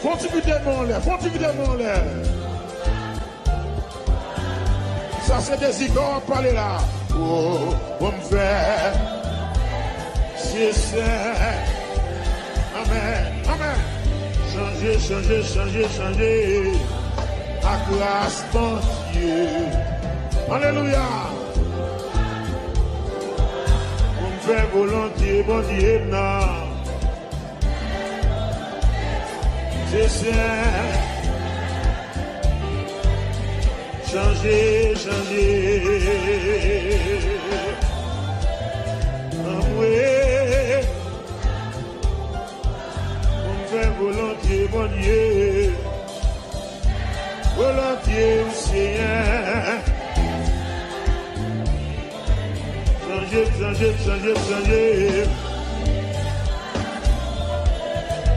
S1: Faut-il des bons là. Ça c'est des icônes, parler là. Oh, on me fait. C'est ça. Amen. Changer. À grâce, mon Dieu. Alléluia. On me fait volontiers, mon Dieu, non. C'est ça. Changer. Volontiers, mon Dieu, volontiers, Seigneur. Changer.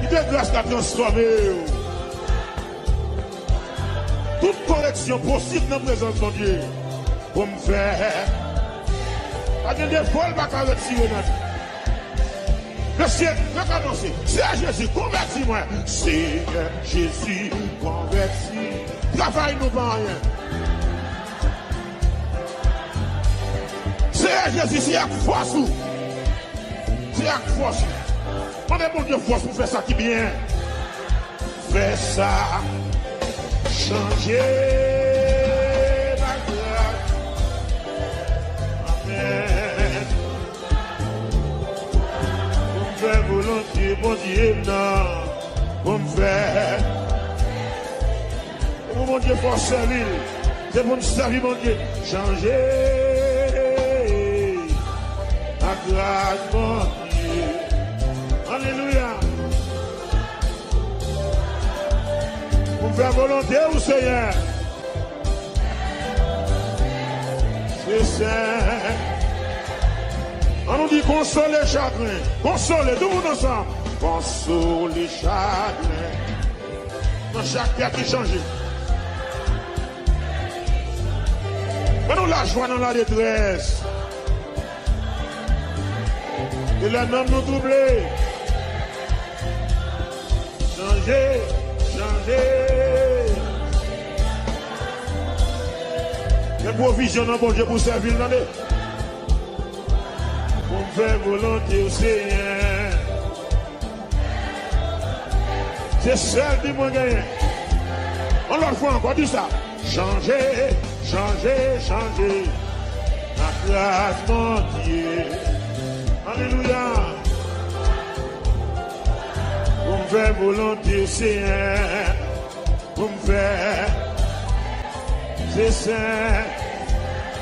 S1: Il te grâce à transformer. Toute correction possible dans la présence de mon Dieu. Pour me faire. Pas de défaut, pas qu'à retirer. Monsieur, recommencez. Seigneur Jésus, convertis-moi. Seigneur Jésus, convertis. Travaille nous pas rien. Seigneur Jésus, c'est avec force. C'est avec force. On est bon Dieu force pour faire ça qui est bien. fait ça, changer la grâce. Amen. Pour me faire volontiers, mon Dieu, non. Pour me faire. Pour mon Dieu, pour servir. C'est pour me servir, mon Dieu. Changer la grâce, mon Dieu. Alléluia. Pour faire volonté au Seigneur. C'est ça. On nous dit console les chagrins. Console, tout le monde ensemble. Console les chagrins. Dans chaque cœur qui change. Nous la joie dans la détresse. Et la nomme nous troubler. Changer, changer. Les provisions dans bon Dieu pour servir dans les. Pour faire volonté au Seigneur. C'est celle qui m'a gagné. On leur fait encore dit ça. Changer, changer, changer. La grâce, mon Dieu. Alléluia. Pour me faire volonté au Seigneur. Pour me faire. C'est ça.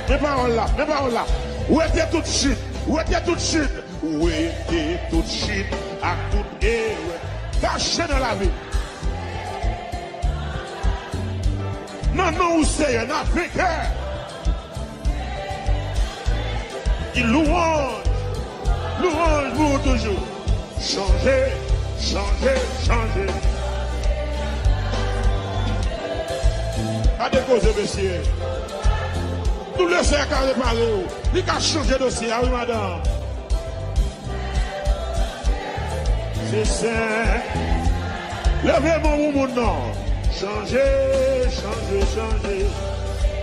S1: Mes paroles là, mes paroles là. Où était toute chute? Où était toute chute? Où était toute chute? À toute erreur. Caché dans la vie. Non, non, où c'est un Africain. Il louange. Louange pour toujours. Changer, changer, changer. À déposer, monsieur. Tout le cercle a réparé. Il a changé de dossier. Ah oui, madame. C'est ça. Levez-moi mon nom. Changer, changer, changer.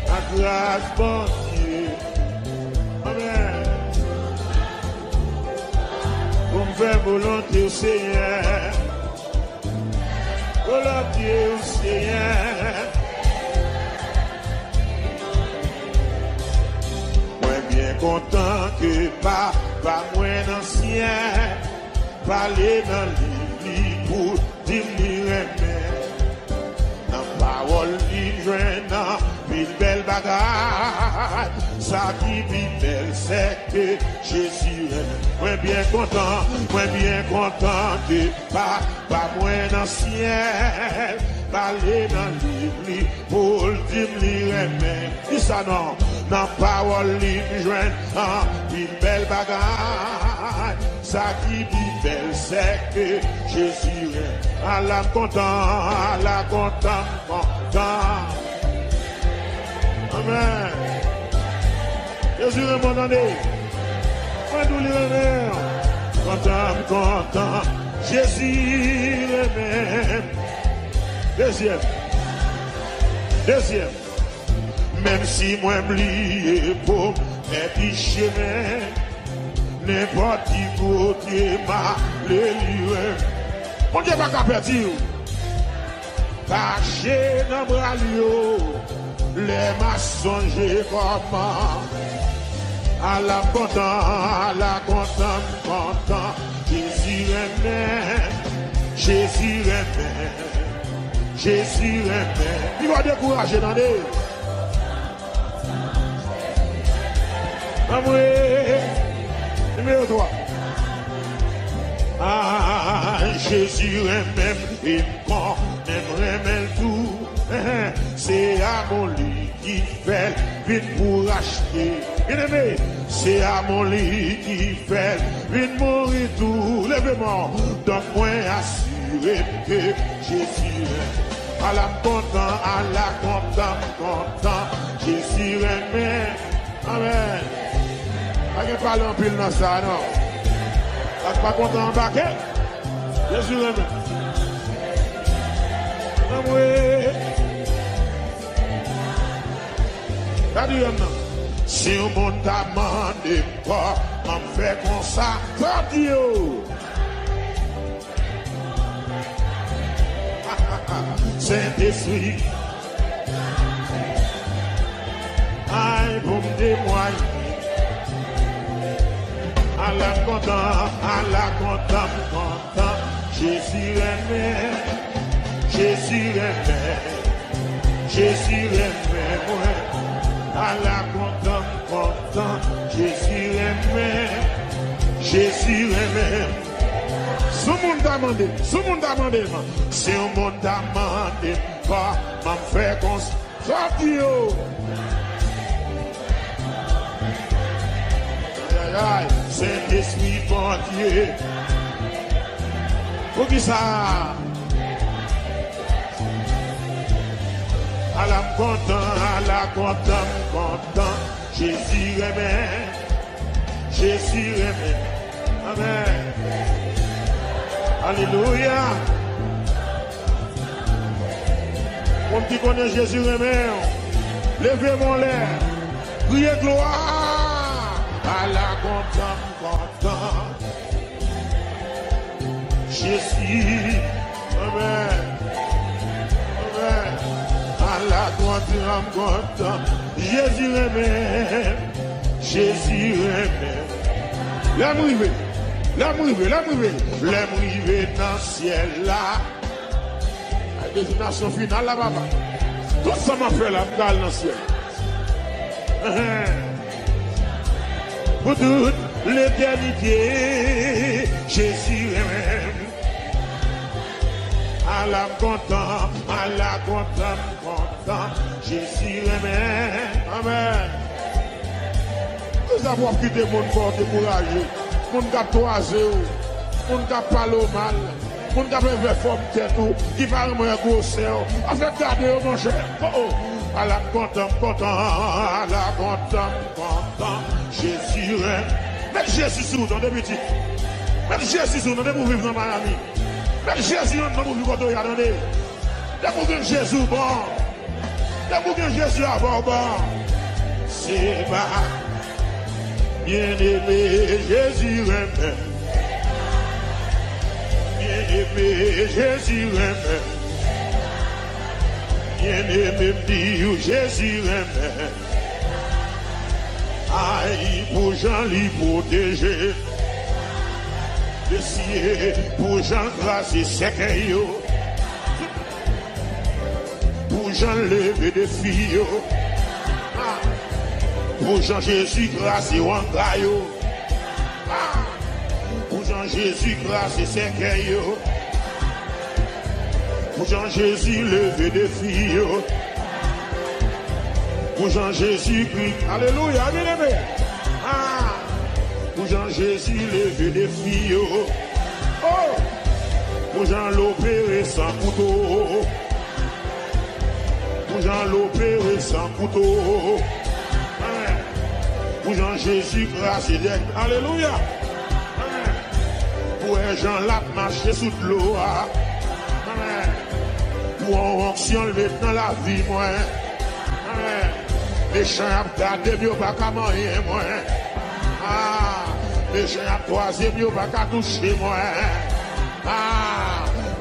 S1: À grâce, mon Dieu. Amen. Pour me faire volonté au Seigneur. Volonté au Seigneur. Moi bien content que pas moins ancien. Parler dans le lit pour dire parole livre une belle bagarre. Ça qui vit belle, c'est que Jésus est. Moi bien content que pas moins ancien. Parler dans l'île pour dire mais dis ça non. Dans parole livre une belle bagarre. Ça qui vit belle, c'est que Jésus est. À la content, content. Amen. Jésus est mon année. Moi, nous l'irons. Content, content. Jésus est même. Deuxième. Même si moi m'oublié pour mes petits chemins, n'importe qui côté ma les lieux. Mon Dieu va pas perdre. Caché dans bras les maçons comment. À la content, content. Jésus aimait. Il va décourager dans les. Amour, numéro 3. Ah, Jésus aime, il aimerait tout. C'est à mon lit qui fait vite pour acheter. Bien aimé, c'est à mon lit qui fait vite mourir tout. Levez-moi, donc moi assuré que Jésus aime. À la content, Jésus aime. Amen. Pas parler en pile dans ça, non. Pas content en baquet. Jésus aime. Si on monte à demander pas, on fait comme ça, pas Dieu. Saint-Esprit. Aïe, pour me témoigner. À la content, content. Jésus aimé, Jésus aimé, Jésus aimé, moi. À la content, Jésus aimé, Jésus aimé. Si le monde t'a demandé, si le monde t'a demandé, si le monde t'a demandé, pas m'a fait qu'on sortir. Saint-Esprit, bon Dieu. Pour qui ça? À la content, Jésus aimé, Jésus aimé. Amen. Alléluia. Mon qui connaît Jésus aimé, levez mon l'air, criez gloire. À la content, Jésus, amen, amen. À la content, Jésus aimé, Jésus aimé. L'aime rivé dans le ciel là. La destination finale là, papa. Tout ça m'a fait la balle dans le ciel. Pour toute l'éternité, Jésus aime. À la content, Jésus aime. Amen. Nous avons quitté mon corps découragé, mon gars toisé, mon gars parle mal, mon gars fait forme tête, qui parle moins gros cerf. En fait, gardez mon cher. À la content, Jésus aime. Mettez Jésus sur nous dans des petits. Mettez Jésus sur nous dans des pour vivre dans Miami. Mettez Jésus dans pour vivre quand on y a donné. Des pour que Jésus bon. Des pour que Jésus a bon. C'est pas bien-aimé, Jésus aime. Bien-aimé, Jésus aime. Bien-aimé, Jésus aime. Aïe, pour Jean l'y protéger. Le ciel, pour Jean grâce et sécueil. Pour Jean lever des filles. Pour Jean Jésus grâce et wangayo. Pour Jean Jésus grâce et sécueil. Pour Jean Jésus lever des filles. Pour Jean Jésus Christ, alléluia, bien aimé. Pour Jean Jésus lever des filles. Oh, pour Jean l'opérer sans couteau. Pour Jean l'opérer sans couteau. Pour Jean Jésus grâce et d'aide, alléluia. Pour Jean l'a marché sous l'eau. Pour en onction le mettre dans la vie, moi. Les chiens à garder, mieux pas qu'à manger, moi. Les chiens à croiser, mieux pas qu'à toucher, moi.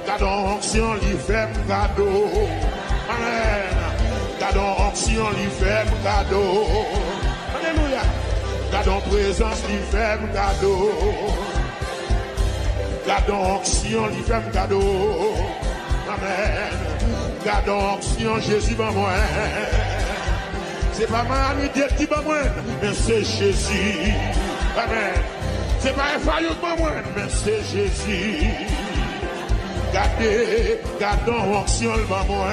S1: Gardons onction, l'y fait cadeau. Amen. Gardons onction, l'y fait cadeau. Alléluia. Gardons présence, l'y fait cadeau. Gardons onction, l'y fait cadeau. Amen. Gardons onction, Jésus, ben moi. C'est pas ma amitié qui va moi, mais c'est Jésus. Amen. C'est pas un faillot pour moi, mais c'est Jésus. Gardons onction le moi.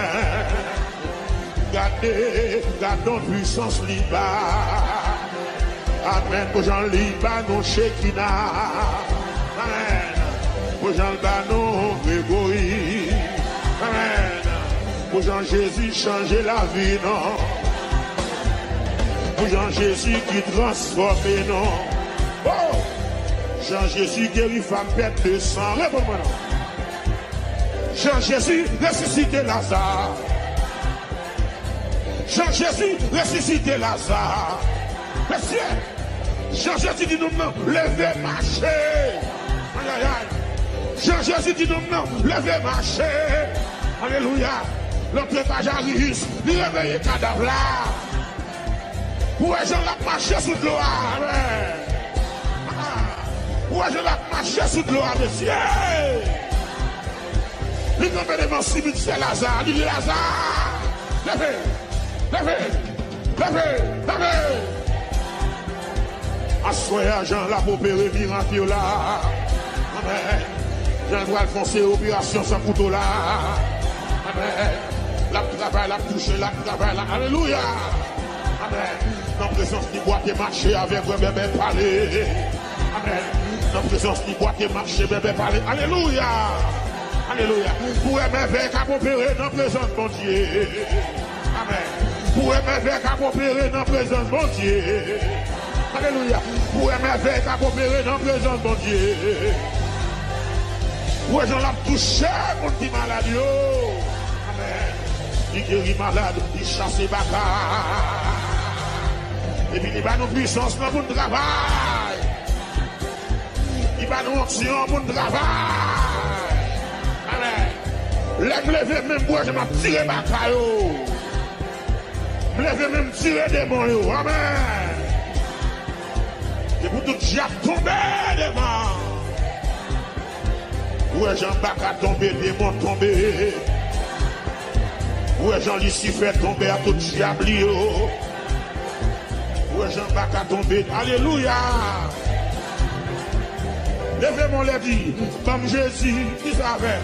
S1: Gardons puissance liba. Amen. Pour Jean Liba, non Shekina. Amen. Pour Jean Liba, non Grégory. Amen. Pour Jean Jésus, changer la vie, non. Pour Jean Jésus qui transforme, non. Oh! Jean Jésus guérit femme bête de sang. Réponds-moi non. Jean Jésus ressuscité Lazare. Jean Jésus ressuscité Lazare. Monsieur, Jean Jésus dit nous non, levez, marchez. Aïe aïe aïe. Jean Jésus dit nous non, levez, marchez. Alléluia. L'autre étage arrive, il réveille le cadavre là. Pour les gens qui marchent sous l'eau. Pour les gens qui marchent sous l'eau, monsieur. Il est tombé devant Simon, c'est Lazare. Il dit Lazare. Levez, levez, levez, levez. Assoyez Jean là pour opérer miracle là. Amen. Jean doit foncer opération sans couteau là. Amen. La travail, la touche, la travail là. Alléluia. Amen. Dans la présence qui boit et marcher avec le bébé parler. Amen. Dans la présence qui boit et marcher, bébé parler. Alléluia. Alléluia. Pour aimer qu'à opérer dans la présence de mon Dieu. Amen. Pour aimer qu'à opérer dans la présence de mon Dieu. Alléluia. Pour aimer qu'à opérer dans la présence de mon Dieu. Pour les gens l'ont touché pour qui malade. Amen. Il guérit malade, il chasse les bagages. Et puis il va nous puissance dans le travail. Il va nous action pour le travail. Amen. Lève même pour je m'ai tiré ma caillou. Lève même tirer des bons. Amen. Et pour tout diable tomber devant. Ouais, Jean-Baptiste a tombé, démon tombé. Ouais, Jean-Lucifer tombé à tout diable. Ouais, Jean-Baptiste a tombé. Alléluia. Levez mon lèvre. Bam Jésus, qui savait?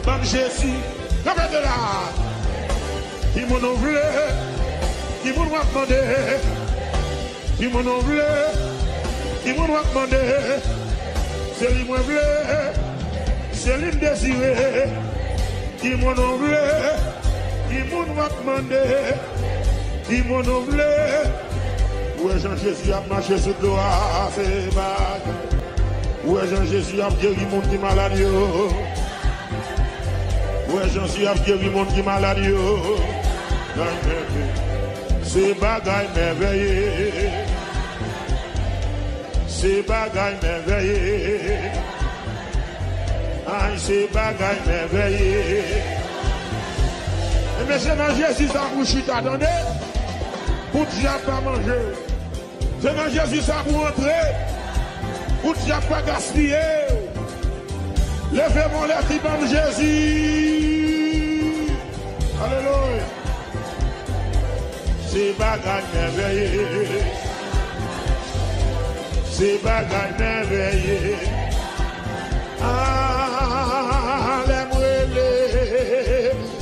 S1: Bam Jésus, levez de là. Qui m'en ouvre, qui m'en a demandé. Qui m'en ouvre, qui m'en a demandé. C'est lui m'en voulait. C'est lui désiré. Qui m'en ouvre, qui m'en a demandé. Qui m'en ouvre. Ouais, Jean-Jésus a marché sur le doigt, c'est bag. Ouais, Jean-Jésus a guéri mon qui malade. Ouais, Jean-Jésus a guéri mon qui malade. C'est bagaille merveilleux. C'est bagaille merveilleux. Aïe, c'est bagaille merveilleux. Et mais c'est dans Jésus ça vous chute à donner. Pour diable pas manger. C'est dans Jésus ça pour entrer. Pour diable pas gaspiller. Levez mon lèvre dans Jésus. Alléluia. C'est bagaille merveilleux. C'est bagaille merveilleux. Ah, les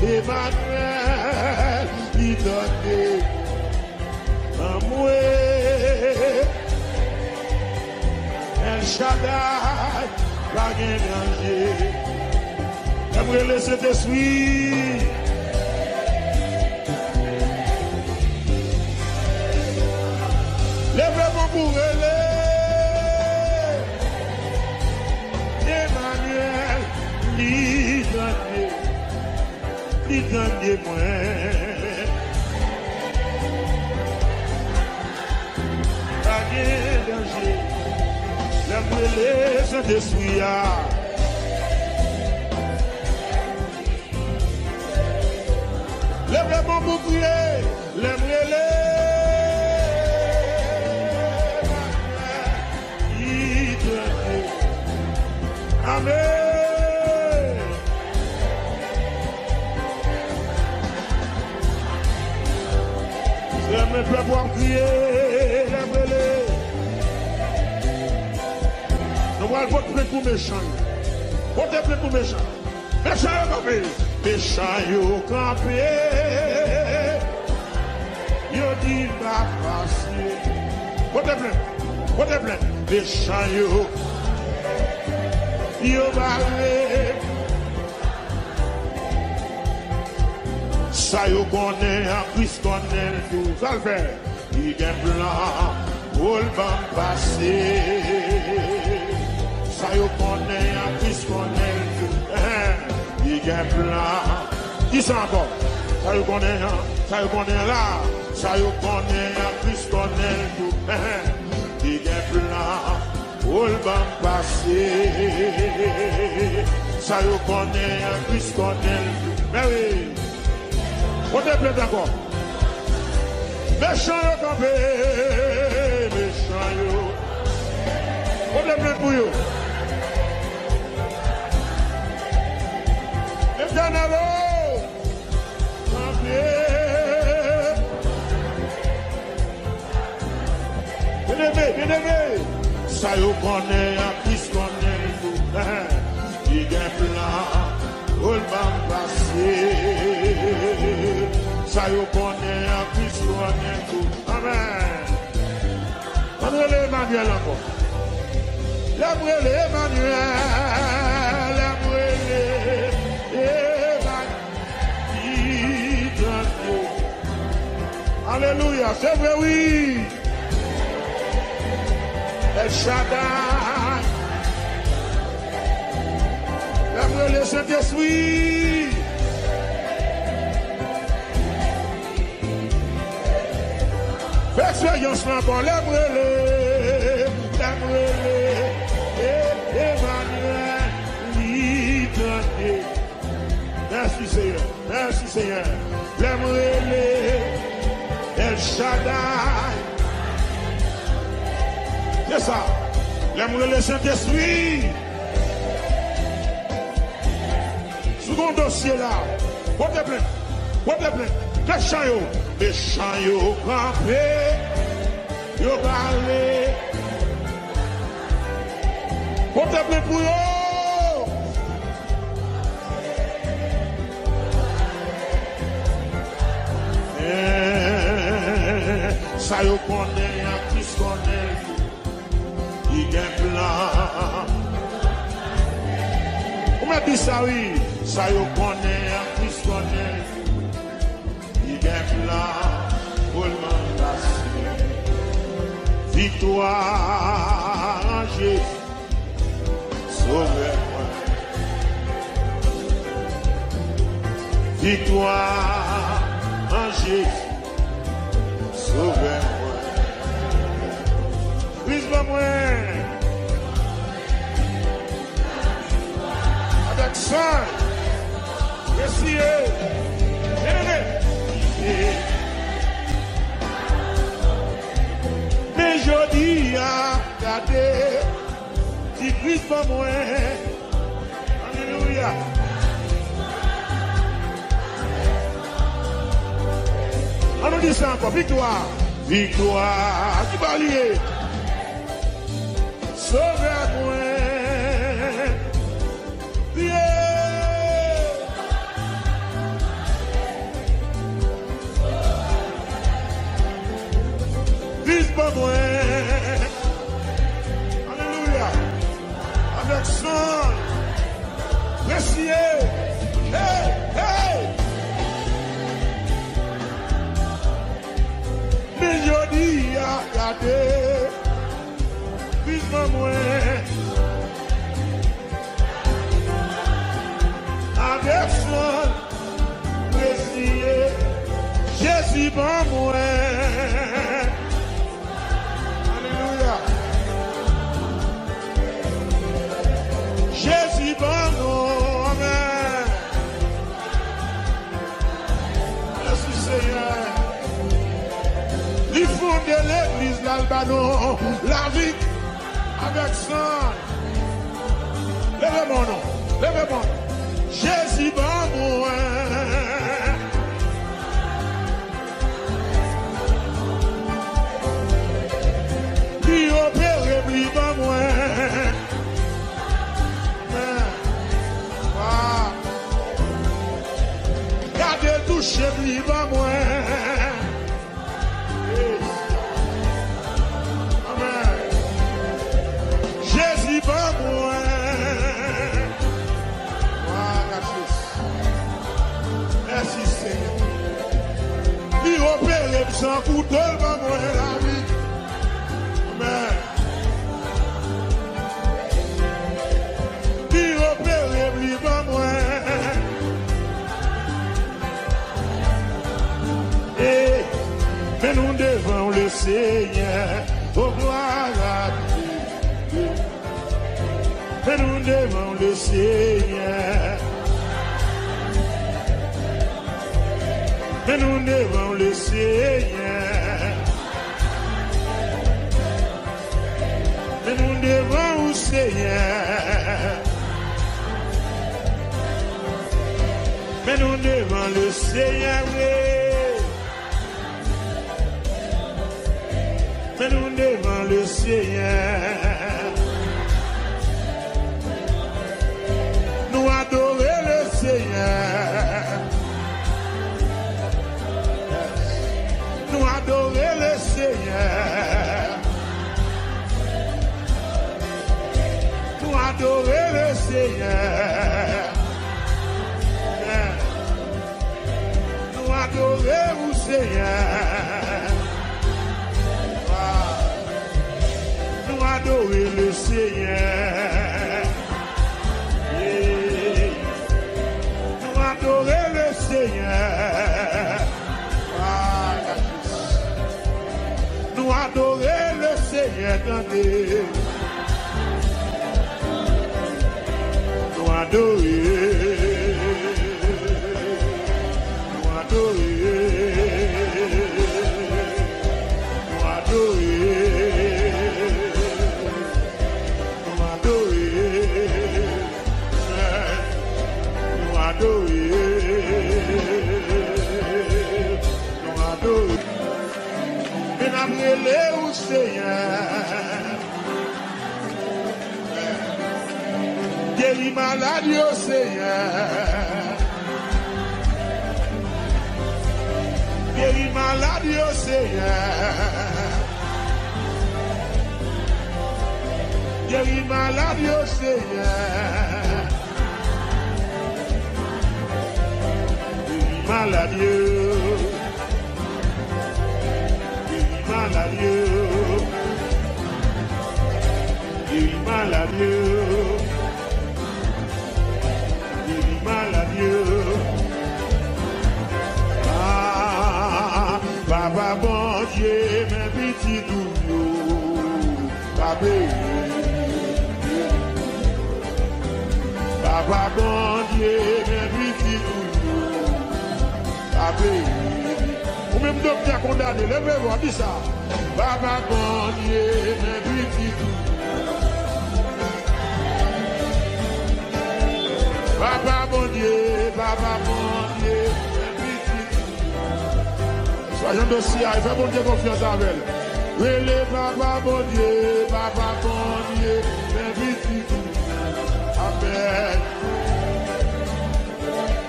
S1: Emmanuel, il donne un mouet. El Shaddai, la guerre. J'aimerais laisser tes suites. Lève mon bourrelé. Emmanuel, il donne moi. Pas de danger. Lève-les, je te suis. Lève mon bouclier, lève-les. Amen. C'est mes peuples pour crier, lève-les. Nous allons voter pour méchants. Voter pour méchants. Méchants au campé. Méchants au campé. Yo dit pas passer. Voter plein. Méchants au yo balé. Ça yo connaît, en plus connaît tout. Ça le fait. Il y a un plan, pour le vent passer. Ça yo connaît, en plus connaît tout. Il y a un plan. Qui ça encore? Ça yo connaît là. Ça yo connaît, en plus connaît tout. Il y a un plan. All ban passé, ça yo connaît, en plus connaît. Ah oui. On te plaît encore. Méchant yo campé. Méchant yo. On te plaît pour yo. Éternel. Campé. Bien-aimé. Ça yo connaît, à qui se connaît tout. Il y a plein. All bam passé, ça y connaît, à plus connaît tout. Amen. On va Emmanuel encore. L'Emmanuel, Alléluia, c'est vrai, oui. El Shaddai. Le Saint-Esprit. Expérience encore, Emmanuel, l'identité. Merci Seigneur, merci Seigneur. L'Emmanuel, El Shaddai. C'est ça, l'Emmanuel, le Saint-Esprit. Second dossier là, porte plainte, méchant yo campé, yo parlé, porte plainte pour yo. Ça yo connaît, à qui se connaît, il y a plein. On m'a dit ça, oui. Ça y connaît, à qui se connaît. Il y a plein pour le passer. Victoire en Jésus. Sauvez-moi. Victoire en Jésus. Sauvez-moi. Brise-moi. Avec ça. Merci. Mais je dis à garder, si Christ pas moi. Alléluia. On nous dit ça encore, victoire. Victoire, qui va lier. Sauvez-moi. Pas moi. Alléluia. Avec son. Merci. Hey, hey. Mais je dis à garder. Puis pas moi. Avec son. Merci. Jésus pas moi. Jésus, bon nom, amen. Merci Seigneur. Il faut de l'église l'Albano, la vie avec sang. Levez mon nom, levez mon nom. Jésus, bon nom. Puis opéré, puis bon moi. Gardez touché, lui, va moi. Amen. Jésus, va moi. Merci, Seigneur. Lui, opéré, sans couteau, va moi, la vie. Amen. Lui, opéré, lui, va moi. Mais nous devons le Seigneur, oh gloire à Dieu. Mais nous devons le Seigneur. Mais nous devons le Seigneur. Mais nous devons le Seigneur. Mais nous devons le Seigneur. Mais nous devons le Seigneur. Nous adorer le Seigneur. Nous adorer le Seigneur. Nous adorer le Seigneur. Nous adorer le Seigneur. Nous adorer le Seigneur. Nous adorer le Seigneur. Nous adorer le Seigneur. Nous adorer. Nous adorer. Nous adorer. Et n'abrélez au Seigneur. Guéris maladie au Seigneur. Guéris maladie au Seigneur. Guéris maladie au Seigneur. Guéris maladie. Guéris maladie. Guéris maladie. Guéris maladie. Ah, Papa bon Dieu, mes petits doudous, Papa. Papa bon Dieu, mes petits doudous, Papa. Ou même docteur condamné, levez-vous, dis ça. Papa bon Dieu, mes petits doudous. Papa bon Dieu, Papa bon Dieu, mes petits doudous. Soyons dossiers, il fait bon Dieu confiance avec elle. Relais Papa bon Dieu, Papa bon Dieu, mes petits doudous. Amen.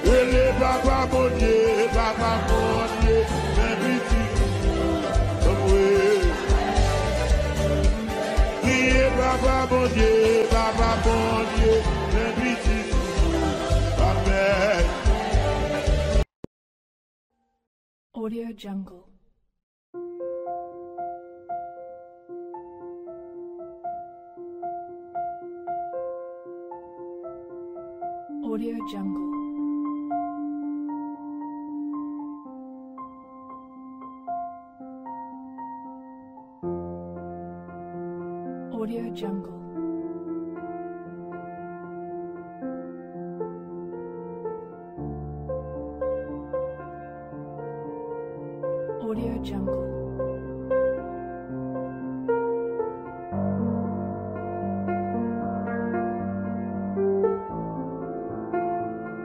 S1: Relais Papa bon Dieu, Papa bon Dieu, mes petits doudous. Priez Papa bon Dieu, Papa bon Dieu, mes petits doudous. Amen.
S3: Audio Jungle. Audio Jungle. Audio Jungle. Audio Jungle.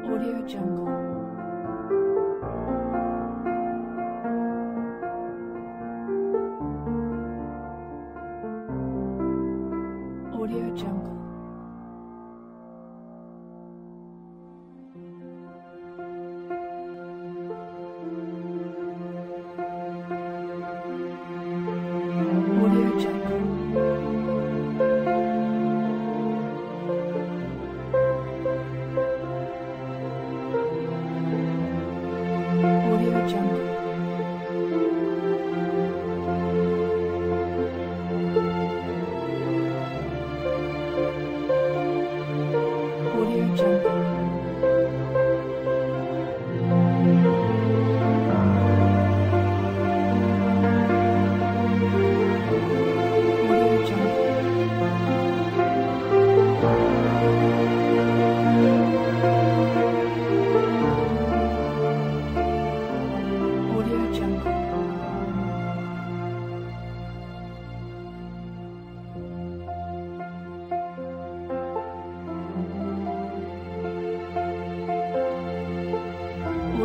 S3: Audio Jungle. Audio Jungle. Audio Jungle.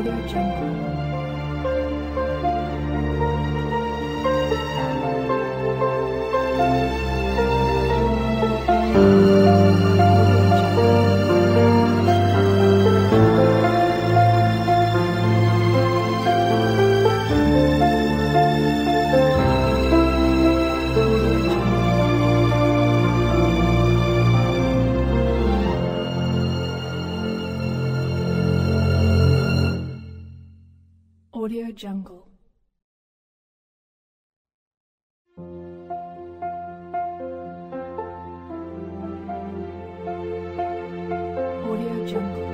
S3: Audio Jungle. Audio Jungle. Audio Jungle.